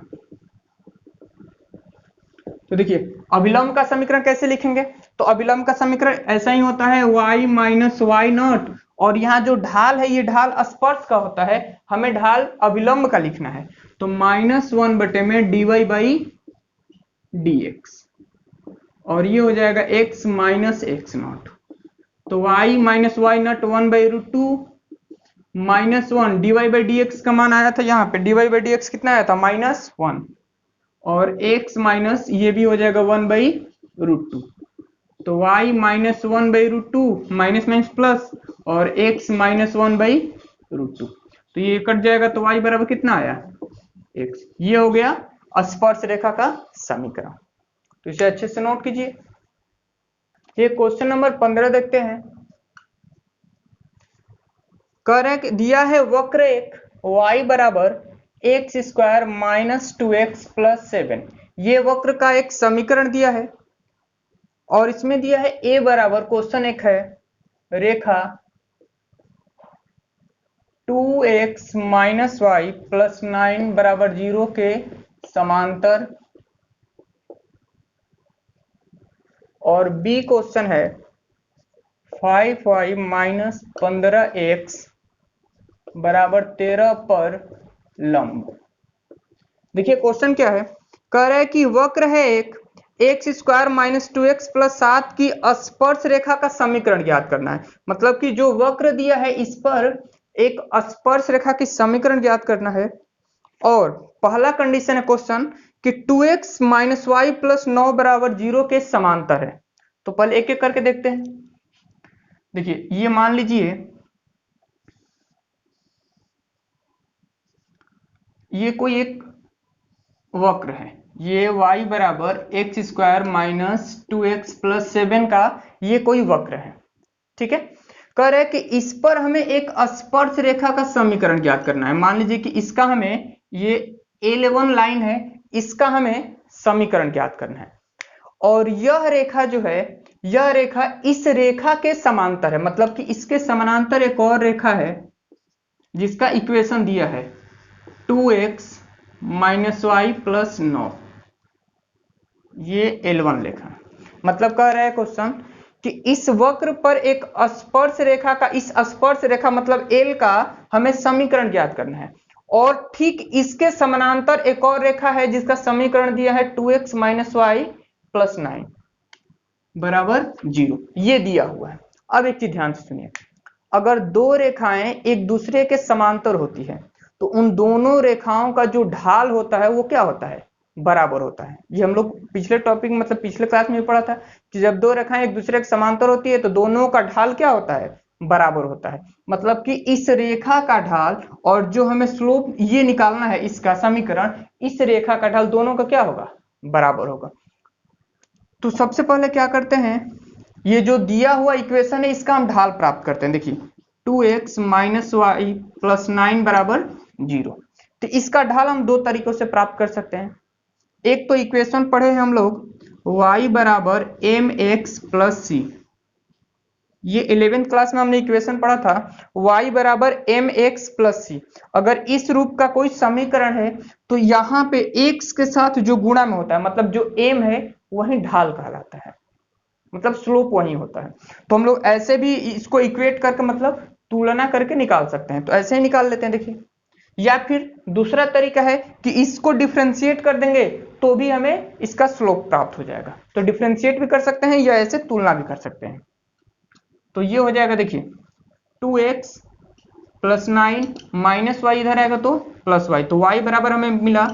तो देखिए अभिलंब का समीकरण कैसे लिखेंगे, तो अभिलंब का समीकरण ऐसा ही होता है y माइनस वाई नॉट, और यहाँ जो ढाल है ये ढाल स्पर्श का होता है, हमें ढाल अभिलंब का लिखना है, तो -1 बटे में dy/dx, और ये हो जाएगा x माइनस एक्स नॉट, तो y minus y nought 1/√2 -1 dy/dx का मान आया था, यहाँ पे dy/dx कितना आया था -1, और x माइनस ये भी हो जाएगा 1/√2, तो y minus 1/√2 minus minus plus, और x माइनस 1/√2, तो ये कट जाएगा, तो y बराबर कितना आया x। ये हो गया स्पर्श रेखा का समीकरण, तो इसे अच्छे से नोट कीजिए। ये क्वेश्चन नंबर 15 देखते हैं। कह रहे हैं दिया है वक्र एक y बराबर x² माइनस 2x प्लस 7, ये वक्र का एक समीकरण दिया है, और इसमें दिया है a बराबर, क्वेश्चन एक है रेखा 2x माइनस वाई प्लस 9 बराबर 0 के समांतर, और b क्वेश्चन है 5y माइनस 15x बराबर 13 पर लंब। देखिए क्वेश्चन क्या है, कह रहा है कि वक्र है एक x² माइनस 2x प्लस 7 की स्पर्श रेखा का समीकरण ज्ञात करना है। मतलब कि जो वक्र दिया है इस पर एक स्पर्श रेखा की समीकरण ज्ञात करना है, और पहला कंडीशन है क्वेश्चन कि 2x माइनस वाई प्लस 9 बराबर 0 के समांतर है। तो पहले एक एक करके देखते हैं। देखिए ये मान लीजिए ये कोई एक वक्र है, ये y बराबर x square minus 2x plus 7 का ये कोई वक्र है, ठीक है। कह रहे हैं कि इस पर हमें एक स्पर्श रेखा का समीकरण ज्ञात करना है। मान लीजिए कि इसका हमें ये A11 लाइन है, इसका हमें समीकरण ज्ञात करना है, और यह रेखा जो है, यह रेखा इस रेखा के समांतर है, मतलब कि इसके समानांतर एक और रेखा है जिसका इक्वेशन दिया है 2x माइनस वाई प्लस 9, ये L1 रेखा। मतलब कह रहा है क्वेश्चन कि इस वक्र पर एक स्पर्श रेखा का, इस स्पर्श रेखा मतलब L का हमें समीकरण ज्ञात करना है, और ठीक इसके समानांतर एक और रेखा है जिसका समीकरण दिया है 2x माइनस वाई प्लस 9 बराबर 0, ये दिया हुआ है। अब एक चीज ध्यान से सुनिए, अगर दो रेखाएं एक दूसरे के समांतर होती है तो उन दोनों रेखाओं का जो ढाल होता है वो क्या होता है, बराबर होता है। ये हम लोग पिछले टॉपिक मतलब पिछले क्लास में पढ़ा था कि जब दो रेखाएं एक दूसरे के समांतर होती है तो दोनों का ढाल क्या होता है, बराबर होता है। मतलब कि इस रेखा का ढाल और जो हमें स्लोप ये निकालना है, इसका समीकरण, इस रेखा का ढाल दोनों का क्या होगा, बराबर होगा। तो सबसे पहले क्या करते हैं, ये जो दिया हुआ इक्वेशन है इसका हम ढाल प्राप्त करते हैं। देखिए 2x माइनस वाई प्लस 9 बराबर 0। तो इसका ढाल हम दो तरीकों से प्राप्त कर सकते हैं। एक तो इक्वेशन पढ़े हैं हम लोग y बराबर एम एक्स प्लस सी, ये 11th क्लास में हमने इक्वेशन पढ़ा था y बराबर एम एक्स प्लस सी। अगर इस रूप का कोई समीकरण है तो यहाँ पे x के साथ जो गुणा में होता है, मतलब जो m है वही ढाल कहलाता है, मतलब स्लोप वही होता है। तो हम लोग ऐसे भी इसको इक्वेट करके मतलब तुलना करके निकाल सकते हैं, तो ऐसे ही निकाल लेते हैं। देखिए, या फिर दूसरा तरीका है कि इसको डिफ्रेंशिएट कर देंगे तो भी हमें इसका स्लोप प्राप्त हो जाएगा। तो डिफ्रेंशिएट भी कर सकते हैं या ऐसे तुलना भी कर सकते हैं। तो ये हो जाएगा, देखिए 2x प्लस 9 माइनस वाई इधर आएगा तो प्लस वाई, तो y बराबर हमें मिला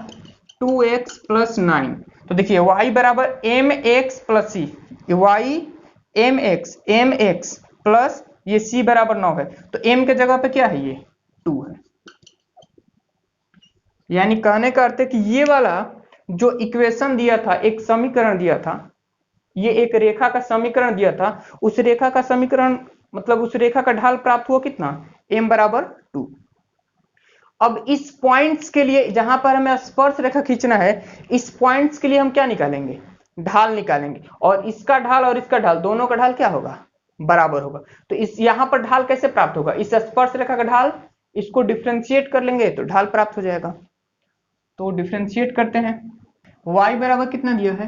2x प्लस 9। तो देखिए y बराबर एम एक्स प्लस सी, y एम एक्स प्लस ये c बराबर 9 है, तो m के जगह पे क्या है, ये 2 है। यानी कहने का अर्थ है कि ये वाला जो इक्वेशन दिया था, एक समीकरण दिया था, ये एक रेखा का समीकरण दिया था, उस रेखा का समीकरण मतलब उस रेखा का ढाल प्राप्त हुआ कितना, m बराबर 2। अब इस पॉइंट्स के लिए जहां पर हमें स्पर्श रेखा खींचना है, इस पॉइंट्स के लिए हम क्या निकालेंगे, ढाल निकालेंगे, और इसका ढाल और इसका ढाल दोनों का ढाल क्या होगा, बराबर होगा। तो इस यहां पर ढाल कैसे प्राप्त होगा, इस स्पर्श रेखा का ढाल, इसको डिफ्रेंशिएट कर लेंगे तो ढाल प्राप्त हो जाएगा। तो डिफ्रेंशिएट करते हैं, y बराबर कितना दिया है,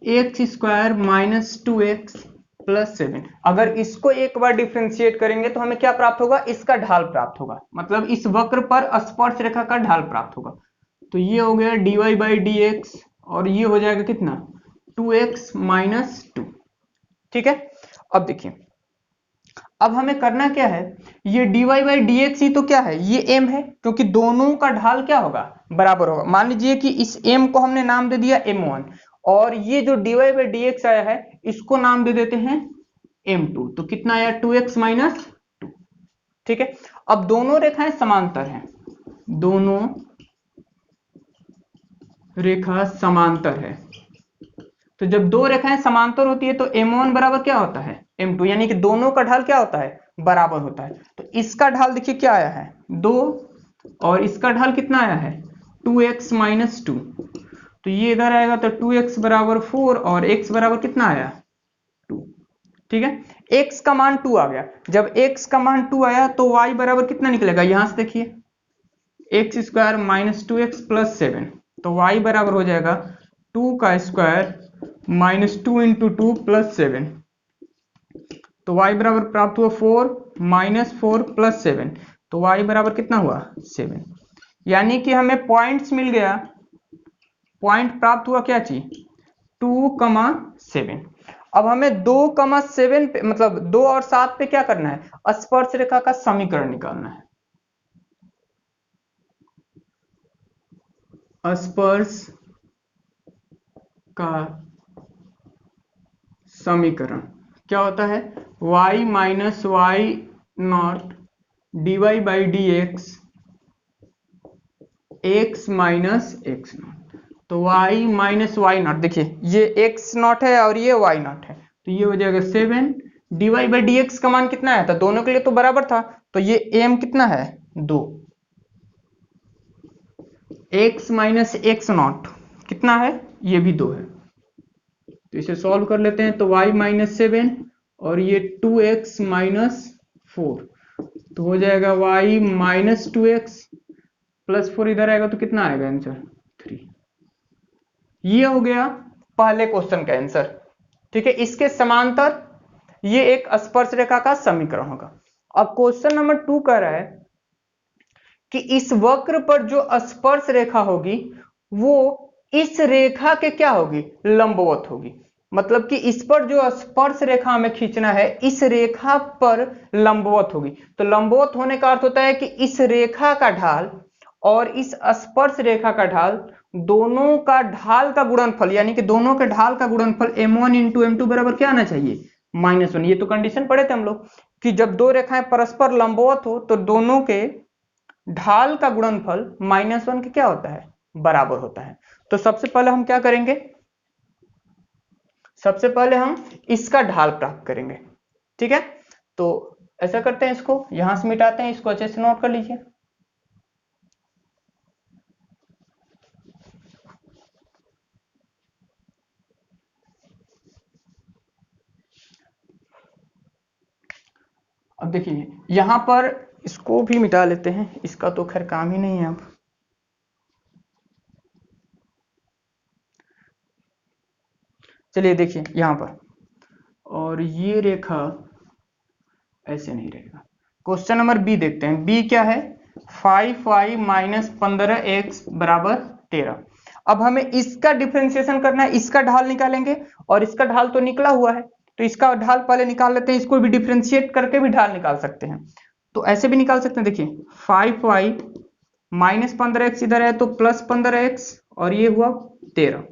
x square minus 2x plus 7। अगर इसको एक बार डिफ्रेंशिएट करेंगे तो हमें क्या प्राप्त होगा, इसका ढाल प्राप्त होगा, मतलब इस वक्र पर स्पर्श रेखा का ढाल प्राप्त होगा। तो ये हो गया dy बाई डी एक्स, और ये हो जाएगा कितना, 2x माइनस 2। ठीक है। अब देखिए, अब हमें करना क्या है, ये dy बाई डी एक्स ही तो क्या है, ये m है, क्योंकि दोनों का ढाल क्या होगा, बराबर होगा। मान लीजिए कि इस m को हमने नाम दे दिया m1, और ये जो dy बाई डी एक्स आया है इसको नाम दे देते हैं m2, तो कितना आया, 2x माइनस 2। ठीक है। अब दोनों रेखाएं समांतर हैं, दोनों रेखा समांतर है, तो जब दो रेखाएं समांतर होती है तो m1 बराबर क्या होता है, m2, यानी कि दोनों का ढाल क्या होता है, बराबर होता है। तो इसका ढाल देखिए क्या आया है, 2, और इसका ढाल कितना आया है, 2x माइनस 2। तो ये इधर आएगा तो 2x बराबर 4, और x बराबर कितना आया, 2। ठीक है, x का मान 2 आ गया। जब x का मान 2 आया तो y बराबर कितना निकलेगा, यहां से देखिए x square minus 2x plus 7, तो y बराबर हो जाएगा 2 का स्क्वायर माइनस 2 इंटू 2 प्लस 7। तो y बराबर प्राप्त हुआ 4 माइनस 4 प्लस 7, तो y बराबर कितना हुआ, 7। यानी कि हमें पॉइंट्स मिल गया, पॉइंट प्राप्त हुआ क्या चीज, 2,7। अब हमें 2,7 पे मतलब 2 और 7 पे क्या करना है, स्पर्श रेखा का समीकरण निकालना है। स्पर्श का समीकरण क्या होता है, y minus y nought d y by d x minus x nought. तो y माइनस वाई नॉट, देखिए ये x नॉट है और ये y नॉट है, तो ये हो जाएगा 7 d y by d x का मान कितना आया था, दोनों के लिए तो बराबर था, तो ये m कितना है 2, x माइनस एक्स नॉट कितना है, ये भी 2 है। तो इसे सॉल्व कर लेते हैं, तो y माइनस 7 और ये 2x माइनस 4, तो हो जाएगा y माइनस 2x प्लस 4 इधर आएगा तो कितना आएगा आंसर 3। ये हो गया पहले क्वेश्चन का आंसर। ठीक है, इसके समांतर ये एक स्पर्श रेखा का समीकरण होगा। अब क्वेश्चन नंबर 2 कह रहा है कि इस वक्र पर जो स्पर्श रेखा होगी वो इस रेखा के क्या होगी, लंबवत होगी। मतलब कि इस पर जो स्पर्श रेखा हमें खींचना है इस रेखा पर लंबवत होगी। तो लंबवत होने का अर्थ होता है कि इस रेखा का ढाल और इस स्पर्श रेखा का ढाल, दोनों का ढाल का गुणनफल, यानी कि दोनों के ढाल का गुणनफल m1 इंटू m2 बराबर क्या आना चाहिए, -1। ये तो कंडीशन पढ़े थे हम लोग कि जब दो रेखाएं परस्पर लंबवत हो तो दोनों के ढाल का गुणनफल -1 के क्या होता है, बराबर होता है। तो सबसे पहले हम क्या करेंगे, सबसे पहले हम इसका ढाल प्राप्त करेंगे। ठीक है, तो ऐसा करते हैं, इसको यहां से मिटाते हैं, इसको अच्छे से नोट कर लीजिए। अब देखिए यहां पर इसको भी मिटा लेते हैं, इसका तो खैर काम ही नहीं है अब। चलिए देखिए यहां पर, और ये रेखा ऐसे नहीं रहेगा। क्वेश्चन नंबर बी देखते हैं, बी क्या है, 5y माइनस 15x बराबर 13। अब हमें इसका डिफरेंशिएशन करना है, इसका ढाल निकालेंगे और इसका ढाल तो निकला हुआ है, तो इसका ढाल पहले निकाल लेते हैं, इसको भी डिफरेंशिएट करके भी ढाल निकाल सकते हैं। तो ऐसे भी निकाल सकते हैं, देखिए 5y माइनस 15x इधर है तो प्लस 15x और ये हुआ 13।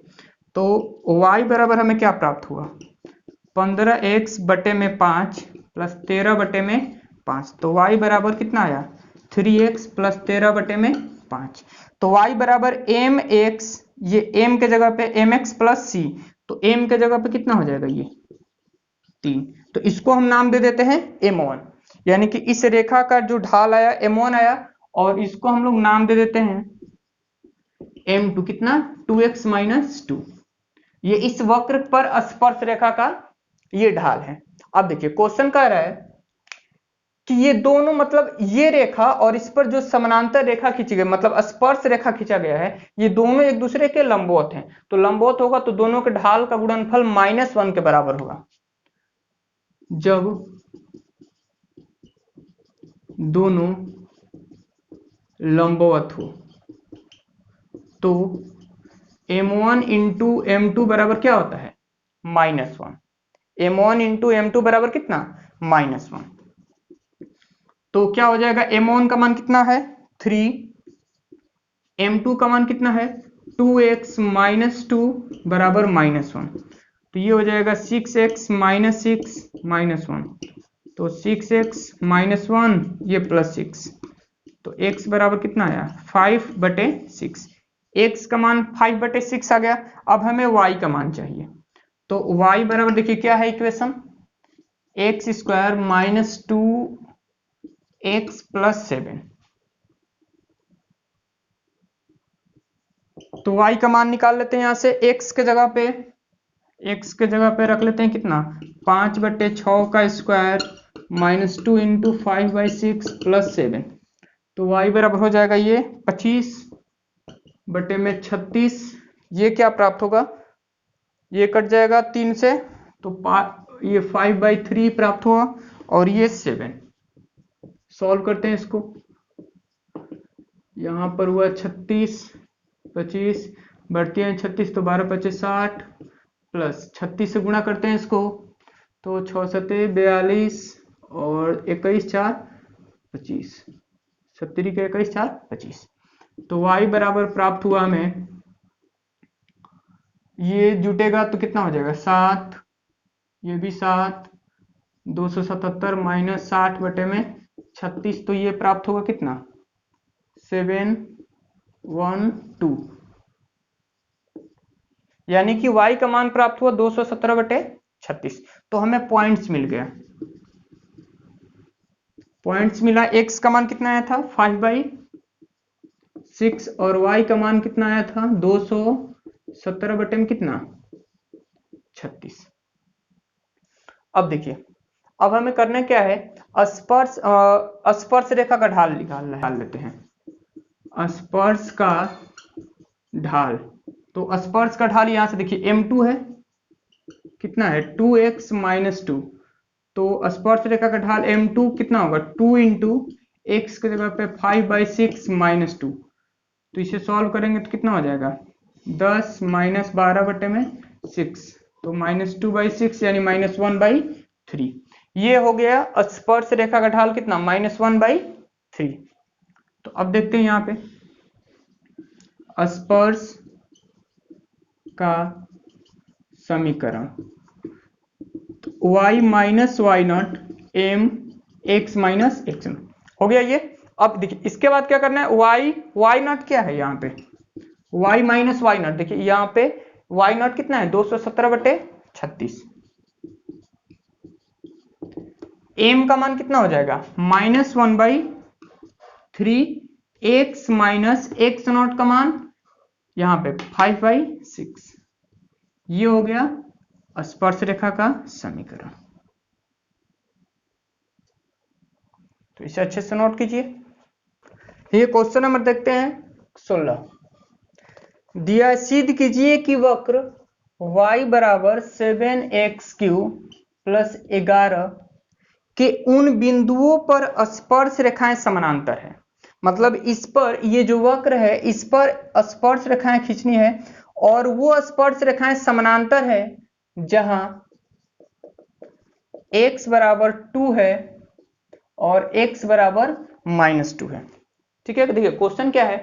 तो y बराबर हमें क्या प्राप्त हुआ, 15x बटे में 5 प्लस 13 बटे में 5, तो y बराबर कितना आया 3x प्लस 13 बटे में 5। तो y बराबर mx, ये m के जगह पे mx प्लस c, तो m के जगह पे कितना हो जाएगा ये 3। तो इसको हम नाम दे देते हैं m1, यानी कि इस रेखा का जो ढाल आया m1 आया, और इसको हम लोग नाम दे देते हैं m2, कितना 2x माइनस 2। ये इस वक्र पर स्पर्श रेखा का ये ढाल है। अब देखिए क्वेश्चन कह रहा है कि ये दोनों, मतलब ये रेखा और इस पर जो समानांतर रेखा खींची गई, मतलब स्पर्श रेखा खींचा गया है, ये दोनों एक दूसरे के लंबवत हैं। तो लंबवत होगा तो दोनों के ढाल का गुणनफल -1 के बराबर होगा। जब दोनों लंबवत हो तो m1 इंटू m2 बराबर क्या होता है, -1। m1 इंटू m2 बराबर कितना, -1। तो क्या हो जाएगा, m1 का मान कितना है 3, m2 का मान कितना है 2x माइनस 2 बराबर -1। तो ये हो जाएगा 6x माइनस 6 -1, तो 6x -1 ये +6, तो x बराबर कितना आया 5/6। x का मान 5/6 आ गया। अब हमें y का मान चाहिए, तो y बराबर देखिए क्या है equation, x square minus 2x plus 7। तो y का मान निकाल लेते हैं, यहां से x के जगह पे रख लेते हैं कितना, 5/6 का स्क्वायर माइनस 2 इंटू 5/6 प्लस 7। तो y बराबर हो जाएगा ये 25/36। ये क्या प्राप्त होगा, ये कट जाएगा 3 से, तो ये 5/3 प्राप्त हुआ और ये 7। सॉल्व करते हैं इसको, यहां पर हुआ 36, 25 बढ़ती है 36, तो 12×5 = 60 प्लस 36 से गुणा करते हैं इसको, तो 6 7 42 और 21 4 25, 70 के 21 4 25। तो y बराबर प्राप्त हुआ हमें, ये जुटेगा तो कितना हो जाएगा 7 ये भी 7, 277 माइनस 60 बटे में 36, तो ये प्राप्त होगा कितना 712, यानी कि y का मान प्राप्त हुआ 217 बटे 36। तो हमें पॉइंट्स मिल गया, पॉइंट्स मिला। x का मान कितना आया था 5/6 और y का मान कितना आया था 217 बटे में कितना 36। अब देखिए, अब हमें करना क्या है, स्पर्श रेखा का ढाल निकाल लेते हैं। स्पर्श का ढाल, तो स्पर्श का ढाल यहां से देखिए m2 है, कितना है 2x माइनस 2, तो स्पर्श रेखा का ढाल m2 कितना होगा 2 इंटू एक्स के जगह पे 5/6 माइनस 2, तो इसे सॉल्व करेंगे तो कितना हो जाएगा 10 माइनस 12 बटे में 6, तो -2/6 यानी -1/3। ये हो गया स्पर्श रेखा का ढाल कितना -1/3। तो अब देखते हैं यहाँ पे स्पर्श का समीकरण, तो y minus y nought m x minus x हो गया ये। अब देखिए इसके बाद क्या करना है, वाई नॉट क्या है यहाँ पे y माइनस वाई नॉट, देखिए यहाँ पे y नॉट कितना है 217 बटे 36, m का मान कितना हो जाएगा -1/3, x माइनस एक्स नॉट का मान यहाँ पे 5/6। ये हो गया स्पर्श रेखा का समीकरण। तो इसे अच्छे से नोट कीजिए। ये क्वेश्चन नंबर देखते हैं 16। दिया सिद्ध कीजिए कि वक्र y बराबर 7x³ प्लस 11 के उन बिंदुओं पर स्पर्श रेखाएं समानांतर है। मतलब इस पर, ये जो वक्र है इस पर स्पर्श रेखाएं खींचनी है और वो स्पर्श रेखाएं समानांतर है जहां x बराबर 2 है और x बराबर -2 है। ठीक है, देखिए क्वेश्चन क्या है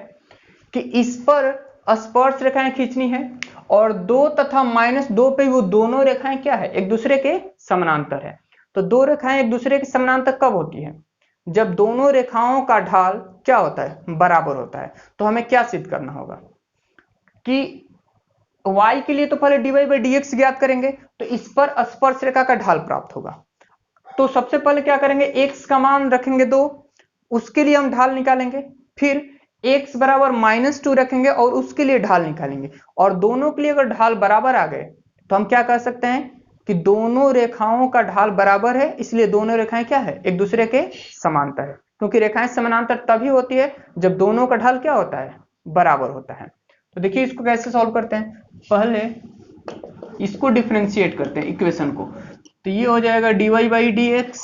कि इस पर स्पर्श रेखाएं खींचनी है और 2 तथा -2 पे वो दोनों रेखाएं क्या है एक दूसरे के समानांतर है। तो दो रेखाएं एक दूसरे के समानांतर कब होती है, जब दोनों रेखाओं का ढाल क्या होता है बराबर होता है। तो हमें क्या सिद्ध करना होगा कि y के लिए तो पहले dy/dx ज्ञात करेंगे, तो इस पर स्पर्श रेखा का ढाल प्राप्त होगा। तो सबसे पहले क्या करेंगे, x का मान रखेंगे 2, उसके लिए हम ढाल निकालेंगे, फिर x बराबर -2 रखेंगे और उसके लिए ढाल निकालेंगे, और दोनों के लिए अगर ढाल बराबर आ गए तो हम क्या कह सकते हैं कि दोनों रेखाओं का ढाल बराबर है, इसलिए दोनों रेखाएं क्या है एक दूसरे के समांतर है। क्योंकि रेखाएं समानांतर तभी होती है जब दोनों का ढाल क्या होता है बराबर होता है। तो देखिए इसको कैसे सॉल्व करते हैं, पहले इसको डिफरेंशिएट करते हैं इक्वेशन को। तो ये हो जाएगा dy/dx,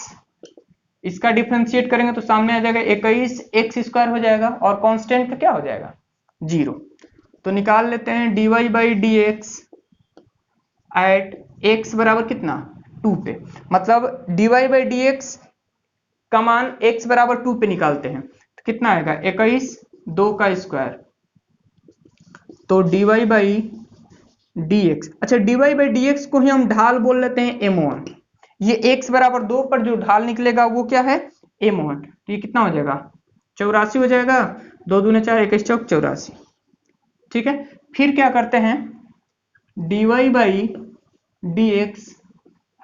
इसका डिफरेंशिएट करेंगे तो सामने आ जाएगा 21x² हो जाएगा और कांस्टेंट का क्या हो जाएगा 0। तो निकाल लेते हैं dy/dx एट x बराबर कितना 2 पे, मतलब dy/dx का मान x बराबर 2 पे निकालते हैं तो कितना आएगा 21 2 का स्क्वायर, तो dy/dx, अच्छा dy/dx को ही हम ढाल बोल लेते हैं m1। ये x बराबर 2 पर जो ढाल निकलेगा वो क्या है m1, तो ये कितना हो जाएगा 84 हो जाएगा, 2 दूने 4 21 चौक 84। ठीक है, फिर क्या करते हैं dy/dx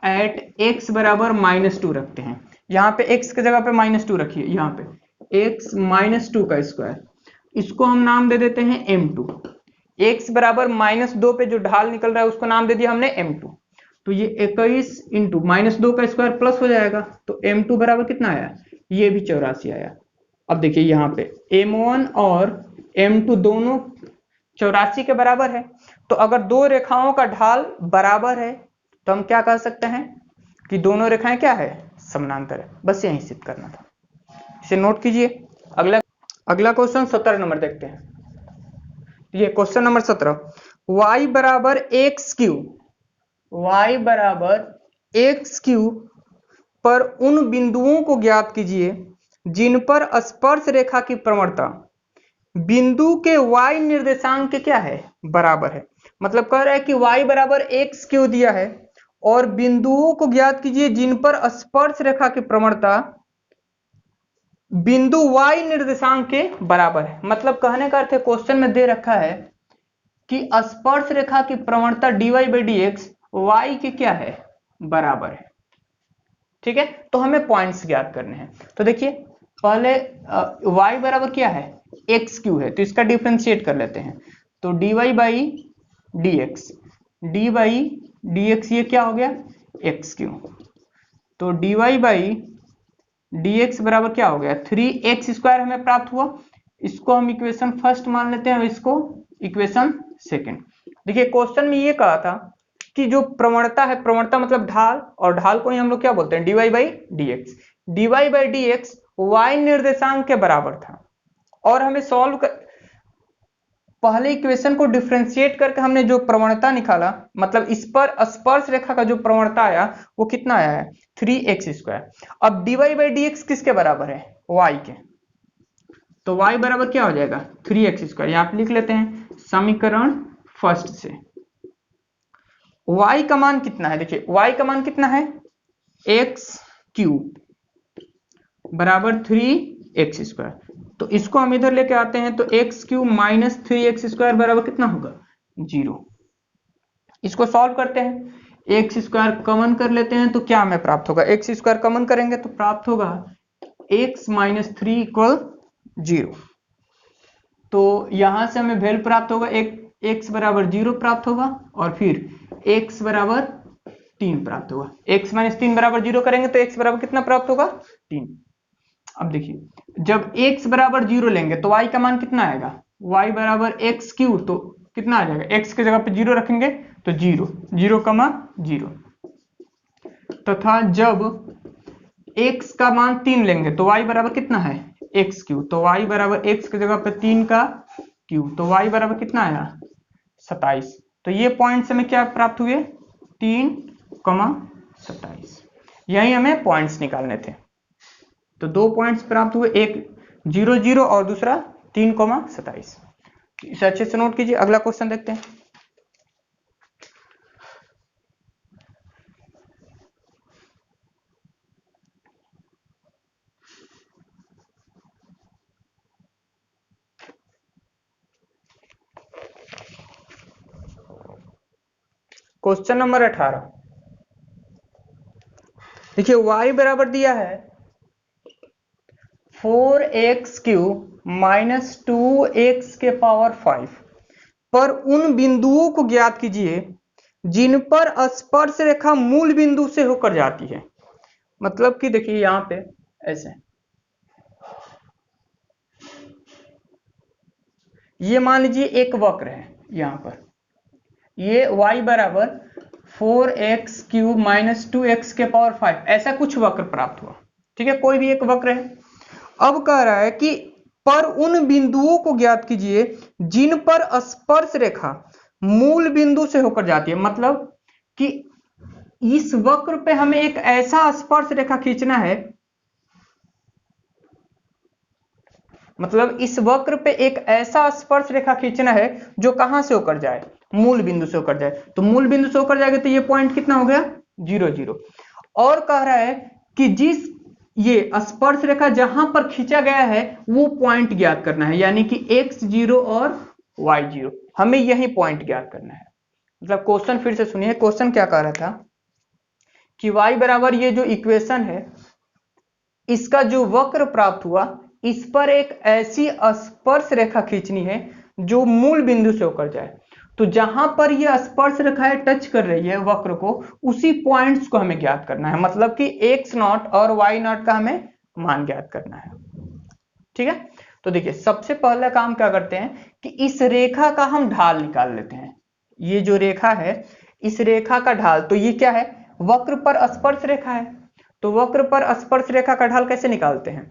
एट x बराबर -2 रखते हैं। यहाँ पे x की जगह पे -2 रखिए, यहाँ पे x -2 का स्क्वायर, इसको हम नाम दे देते हैं m2। x बराबर -2 पे जो ढाल निकल रहा है उसको नाम दे दिया हमने m2। तो ये 21 इंटू -2 का स्क्वायर प्लस हो जाएगा, तो m2 बराबर कितना आया, ये भी 84 आया। अब देखिए यहाँ पे m1 और m2 दोनों 84 के बराबर है, तो अगर दो रेखाओं का ढाल बराबर है तो हम क्या कह सकते हैं कि दोनों रेखाएं क्या है समानांतर है। बस यही सिद्ध करना था, इसे नोट कीजिए। अगला क्वेश्चन 17 नंबर देखते हैं। ये क्वेश्चन नंबर 17, y बराबर x³ पर उन बिंदुओं को ज्ञात कीजिए जिन पर स्पर्श रेखा की प्रवणता बिंदु के y निर्देशांक के क्या है बराबर है। मतलब कह रहा है कि y बराबर x³ दिया है और बिंदुओं को ज्ञात कीजिए जिन पर स्पर्श रेखा की प्रवणता बिंदु y निर्देशांक के बराबर है। मतलब कहने का अर्थ है, क्वेश्चन में दे रखा है कि स्पर्श रेखा की प्रवणता dy by d x y के क्या है, बराबर है। ठीक है, तो हमें पॉइंट्स ज्ञात करने हैं। तो देखिए पहले y बराबर क्या है, एक्स क्यू है, तो इसका डिफरेंशिएट कर लेते हैं। तो dy by d x, D by d x ये क्या हो गया, एक्स क्यू। तो dy बाई डी एक्स बराबर क्या हो गया, 3x² हमें प्राप्त हुआ। इसको हम इक्वेशन फर्स्ट मान लेते हैं और इसको इक्वेशन सेकंड। देखिए क्वेश्चन में ये कहा था कि जो प्रवणता है, प्रवणता मतलब ढाल, और ढाल को ही हम लोग क्या बोलते हैं, dy by d x. dy by d x y निर्देशांक के बराबर था, और हमें सॉल्व कर, पहले इक्वेशन को डिफरेंशिएट करके हमने जो प्रवणता निकाला, मतलब इस पर स्पर्श रेखा का जो प्रवणता आया वो कितना आया है, 3x²। अब dy बाई डी एक्स किसके बराबर है, y के, तो y बराबर क्या हो जाएगा, 3x²। यहां पे लिख लेते हैं समीकरण फर्स्ट से। y का मान कितना है, देखिए y का मान कितना है, x³ बराबर 3x²। तो इसको हम इधर लेके आते हैं, तो x³ माइनस 3x² बराबर कितना होगा, 0। इसको सॉल्व करते हैं, x² कॉमन कर लेते हैं, तो क्या हमें प्राप्त होगा, x² कॉमन करेंगे तो प्राप्त होगा x माइनस 3 इक्वल 0। तो यहां से हमें वैल्यू प्राप्त होगा, x बराबर 0 प्राप्त होगा, और फिर x बराबर 3 प्राप्त होगा। x माइनस 3 बराबर 0 करेंगे तो x बराबर कितना प्राप्त होगा, 3। अब देखिए जब x बराबर 0 लेंगे तो y का मान कितना आएगा, y बराबर x³, तो कितना आ जाएगा, x की जगह पे 0 रखेंगे तो 0, 0,0। तथा जब x का मान 3 लेंगे तो y बराबर कितना है, x³, तो y बराबर x की जगह पे 3 का क्यूब, तो y बराबर कितना आया, 27। तो ये पॉइंट हमें क्या प्राप्त हुए, 3,27। यही हमें पॉइंट्स निकालने थे। तो 2 पॉइंट्स प्राप्त हुए, एक 0, 0 और दूसरा 3,27। इसे अच्छे से नोट कीजिए। अगला क्वेश्चन देखते हैं। क्वेश्चन नंबर 18, देखिए y बराबर दिया है 4x³ माइनस 2x के पावर 5 पर उन बिंदुओं को ज्ञात कीजिए जिन पर स्पर्श रेखा मूल बिंदु से होकर जाती है। मतलब कि देखिए यहां पे ऐसे, ये मान लीजिए एक वक्र है, यहां पर ये y बराबर 4x³ माइनस 2x के पावर 5 ऐसा कुछ वक्र प्राप्त हुआ। ठीक है, कोई भी एक वक्र है। अब कह रहा है कि पर उन बिंदुओं को ज्ञात कीजिए जिन पर स्पर्श रेखा मूल बिंदु से होकर जाती है। मतलब कि इस वक्र पे हमें एक ऐसा स्पर्श रेखा खींचना है, मतलब इस वक्र पे एक ऐसा स्पर्श रेखा खींचना है जो कहां से होकर जाए, मूल बिंदु से होकर जाए। तो मूल बिंदु से होकर जाएगा तो ये पॉइंट कितना हो गया, 0, 0। और कह रहा है कि जिस ये स्पर्श रेखा जहां पर खींचा गया है वो पॉइंट ज्ञात करना है, यानी कि x0 और y0, हमें यही पॉइंट ज्ञात करना है। मतलब क्वेश्चन फिर से सुनिए, क्वेश्चन क्या कह रहा था कि y बराबर ये जो इक्वेशन है, इसका जो वक्र प्राप्त हुआ, इस पर एक ऐसी स्पर्श रेखा खींचनी है जो मूल बिंदु से होकर जाए। तो जहां पर यह स्पर्श रेखाएं टच कर रही है वक्र को, उसी पॉइंट्स को हमें ज्ञात करना है। मतलब कि x0 और y0 का हमें मान ज्ञात करना है। ठीक है, तो देखिए सबसे पहला काम क्या करते हैं कि इस रेखा का हम ढाल निकाल लेते हैं। ये जो रेखा है, इस रेखा का ढाल, तो ये क्या है, वक्र पर स्पर्श रेखा है। तो वक्र पर स्पर्श रेखा का ढाल कैसे निकालते हैं,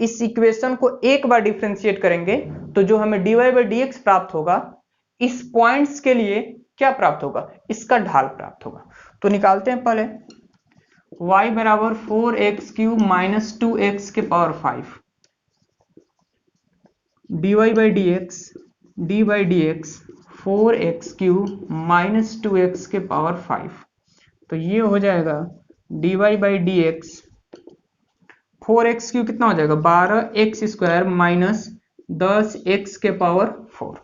इस इक्वेशन को एक बार डिफरेंशिएट करेंगे तो जो हमें dy बाई डी एक्स प्राप्त होगा, इस पॉइंट्स के लिए क्या प्राप्त होगा, इसका ढाल प्राप्त होगा। तो निकालते हैं पहले, y बराबर 4x³ माइनस 2x के power 5 dy by d x, D by d x 4x³ minus 2x के पावर 5। तो ये हो जाएगा dy by d x, 4x³ कितना हो जाएगा 12x² माइनस 10x के पावर 4।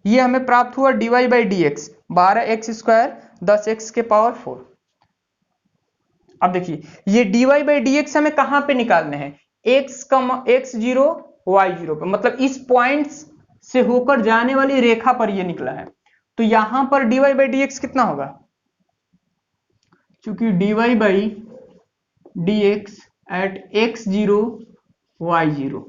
ये हमें प्राप्त हुआ dy by d x, 12x² 10x के पावर 4। अब देखिए ये dy बाई डी एक्स हमें कहां पे निकालने हैं, x0 y0 पे, मतलब इस पॉइंट से होकर जाने वाली रेखा पर ये निकला है। तो यहां पर dy बाई डी एक्स कितना होगा, क्योंकि dy by d x at x0 y0,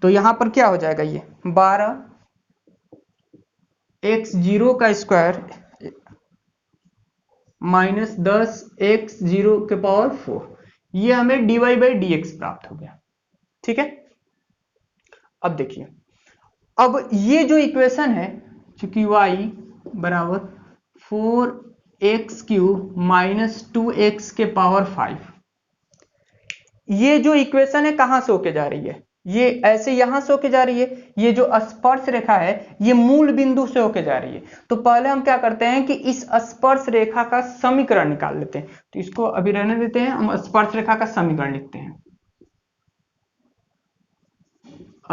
तो यहां पर क्या हो जाएगा, ये 12x0 का स्क्वायर माइनस 10x0 के पावर 4, ये हमें dy बाई डी एक्स प्राप्त हो गया। ठीक है, अब देखिए, अब ये जो इक्वेशन है, चूंकि y बराबर 4x³ माइनस 2x के पावर 5, ये जो इक्वेशन है कहां से होके जा रही है, ये ऐसे यहां से होके जा रही है। ये जो स्पर्श रेखा है ये मूल बिंदु से होके जा रही है। तो पहले हम क्या करते हैं कि इस स्पर्श रेखा का समीकरण निकाल लेते हैं। तो इसको अभी रहने देते हैं, हम स्पर्श रेखा का समीकरण लिखते हैं।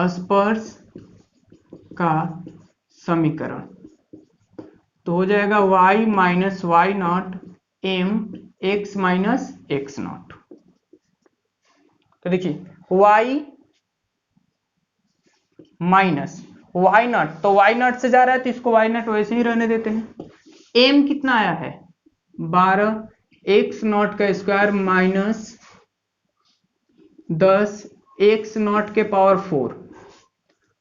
स्पर्श का समीकरण तो हो जाएगा y minus y nought m x minus x nought. तो देखिए y माइनस वाई नॉट, तो वाई नॉट से जा रहा है तो इसको वाई नॉट वैसे ही रहने देते हैं। m कितना आया है 12x0 का स्क्वायर माइनस 10x0 के पावर 4,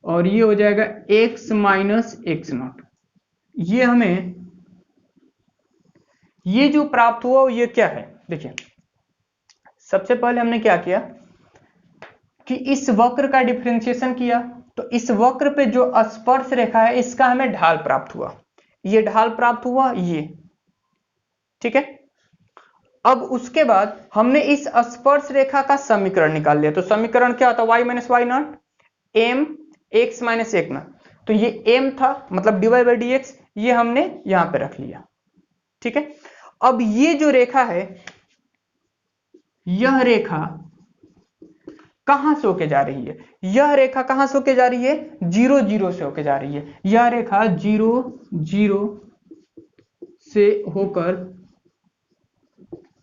और ये हो जाएगा x माइनस x0। ये हमें ये जो प्राप्त हुआ ये क्या है, देखिए सबसे पहले हमने क्या किया कि इस वक्र का डिफरेंशिएशन किया। तो इस वक्र पे जो स्पर्श रेखा है इसका हमें ढाल प्राप्त हुआ, ये ढाल प्राप्त हुआ ये। ठीक है, अब उसके बाद हमने इस स्पर्श रेखा का समीकरण निकाल लिया। तो समीकरण क्या होता है, y minus y nought m x minus x nought. तो ये m था, मतलब dy बाई डी एक्स, ये हमने यहां पे रख लिया। ठीक है, अब ये जो रेखा है, यह रेखा कहां से होके जा रही है, यह रेखा कहां से होके जा रही है 0 0 से होके जा रही है। यह रेखा 0 0 से होकर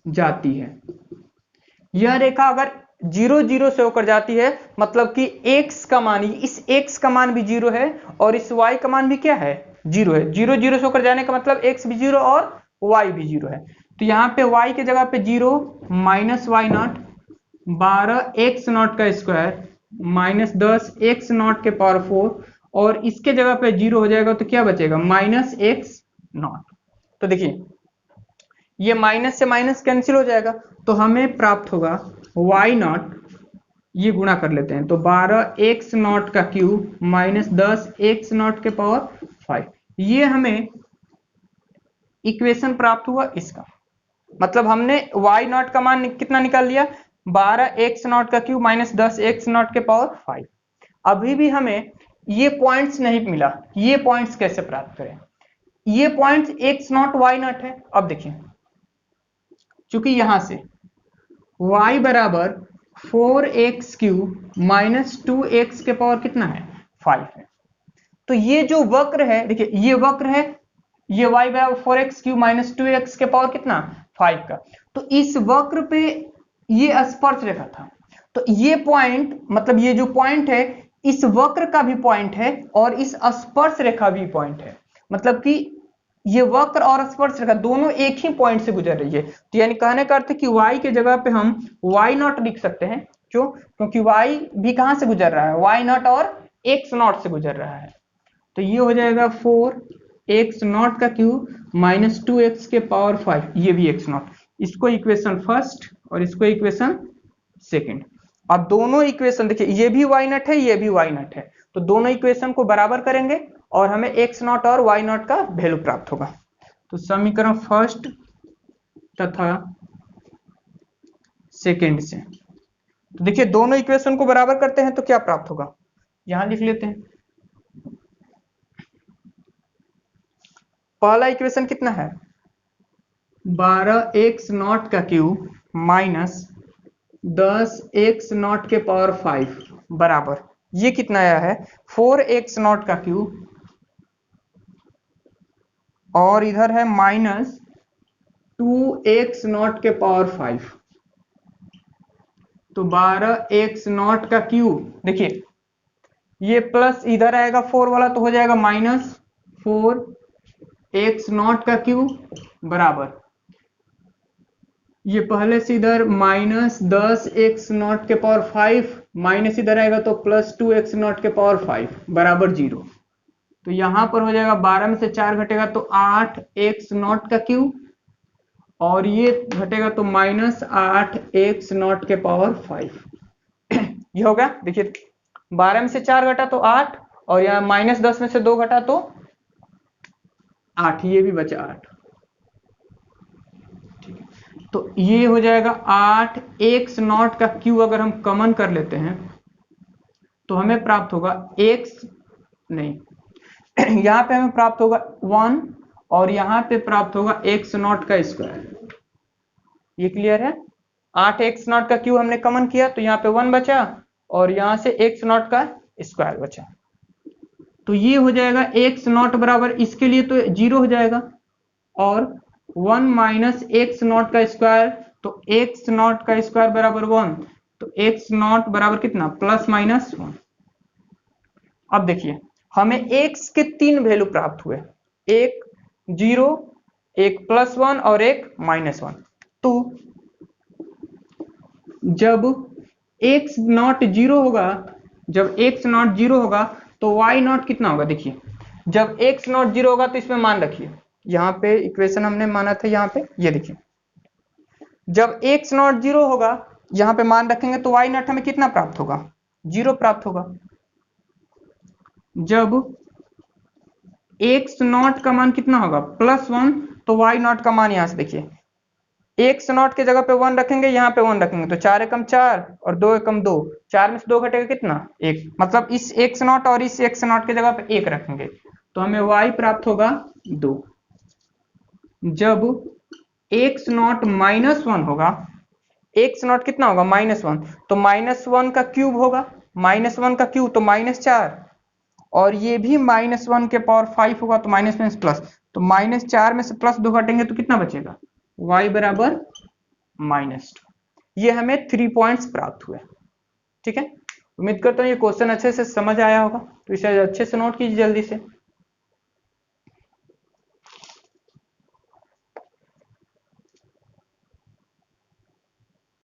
जाती है। यह रेखा अगर 0 0 से होकर जाती है मतलब कि x का मान, इस x का मान भी 0 है और इस y का मान भी क्या है 0 है। 0 0 से होकर जाने का मतलब x भी 0 और y भी 0 है। तो यहाँ पे y के जगह पे 0 माइनस वाई नॉट 12x0 का स्क्वायर माइनस 10x0 के पावर 4, और इसके जगह पे 0 हो जाएगा तो क्या बचेगा माइनस x0। तो देखिए ये माइनस से माइनस कैंसिल हो जाएगा, तो हमें प्राप्त होगा y0, ये गुणा कर लेते हैं, तो 12x0 का क्यूब माइनस 10x0 के पावर 5, ये हमें इक्वेशन प्राप्त हुआ इसका। मतलब हमने y0 का मान कितना निकाल लिया 12x0 का क्यूब माइनस 10x0 के पावर 5। अभी भी हमें ये पॉइंट्स नहीं मिला, ये पॉइंट्स कैसे प्राप्त करें, ये पॉइंट्स x0 y0 है। अब देखिए चूंकि यहां से y बराबर 4x³ माइनस 2x के पावर कितना है 5 है। तो ये जो वक्र है, देखिए ये वक्र है, ये y बराबर 4x³ माइनस 2x के पावर कितना 5 का। तो इस वक्र पे ये स्पर्श रेखा था, तो ये पॉइंट मतलब ये जो पॉइंट है इस वक्र का भी पॉइंट है और इस स्पर्श रेखा भी पॉइंट है। मतलब कि ये वक्र और स्पर्श रेखा दोनों एक ही पॉइंट से गुजर रही है। तो यानी कहने का अर्थ है कि y के जगह पे हम y0 लिख सकते हैं। क्यों, क्योंकि y भी कहां से गुजर रहा है y0 और x0 से गुजर रहा है। तो ये हो जाएगा 4x0 का क्यूब माइनस 2x के पावर 5, ये भी x0। इसको इक्वेशन फर्स्ट और इसको इक्वेशन सेकंड। अब दोनों इक्वेशन देखिए ये भी y0 है ये भी y0 है, तो दोनों इक्वेशन को बराबर करेंगे और हमें x0 और y0 का वैल्यू प्राप्त होगा। तो समीकरण फर्स्ट तथा सेकंड से, तो देखिए दोनों इक्वेशन को बराबर करते हैं तो क्या प्राप्त होगा, यहां लिख लेते हैं। पहला इक्वेशन कितना है 12x0 का क्यूब माइनस 10x0 के पावर 5 बराबर, ये कितना आया है 4x0 का क्यूब और इधर है माइनस 2x0 के पावर 5। तो 12x0 का क्यूब, देखिए ये प्लस इधर आएगा 4 वाला तो हो जाएगा माइनस 4x0 का क्यूब बराबर, ये पहले से इधर माइनस 10x0 के पावर 5 माइनस इधर आएगा तो प्लस 2x0 के पावर 5 बराबर 0। तो यहां पर हो जाएगा 12 में से 4 घटेगा तो 8x0 का क्यूब और ये घटेगा तो माइनस 8x0 के पावर 5। ये हो गया, देखिए 12 में से 4 घटा तो 8 और यहाँ माइनस 10 में से 2 घटा तो 8, ये भी बचा 8। ठीक है, तो ये हो जाएगा 8x0 का क्यूब अगर हम कॉमन कर लेते हैं तो हमें प्राप्त होगा x नहीं यहाँ पे हमें प्राप्त होगा 1 और यहाँ पे प्राप्त होगा x0 का स्क्वायर। ये क्लियर है, 8x0 का क्यूब हमने कॉमन किया तो यहाँ पे 1 बचा और यहाँ से x0 का स्क्वायर बचा। तो ये हो जाएगा x0 बराबर, इसके लिए तो 0 हो जाएगा और 1 माइनस x0 का स्क्वायर, तो x0 का स्क्वायर बराबर 1, तो x0 बराबर कितना प्लस माइनस 1। अब देखिए हमें x के 3 वैल्यू प्राप्त हुए, एक 0, एक +1 और एक -1। तो जब x0 0 होगा, जब x0 0 होगा तो y0 कितना होगा, देखिए जब x0 0 होगा तो इसमें मान रखिए, यहाँ पे इक्वेशन हमने माना था, यहाँ पे ये देखिए जब x0 0 होगा यहाँ पे मान रखेंगे तो y0 हमें कितना प्राप्त होगा 0 प्राप्त होगा। जब x0 का मान कितना होगा +1 तो y0 का मान यहाँ से देखिए x0 के जगह पे 1 रखेंगे, यहाँ पे 1 रखेंगे तो 4 एकम 4 और 2 एकम 2, 4 में से 2 घटेगा कितना 1, मतलब इस x0 और इस x0 के जगह पे 1 रखेंगे तो हमें y प्राप्त होगा 2। जब x0 -1 होगा, x0 कितना होगा -1 तो -1 का क्यूब होगा, -1 का क्यूब तो -4 और ये भी -1 के पावर 5 होगा तो माइनस में प्लस, तो -4 में से +2 घटेंगे तो कितना बचेगा y बराबर -2। ये हमें 3 पॉइंट्स प्राप्त हुए। ठीक है, उम्मीद करता हूँ ये क्वेश्चन अच्छे से समझ आया होगा, तो इसे अच्छे से नोट कीजिए जल्दी से।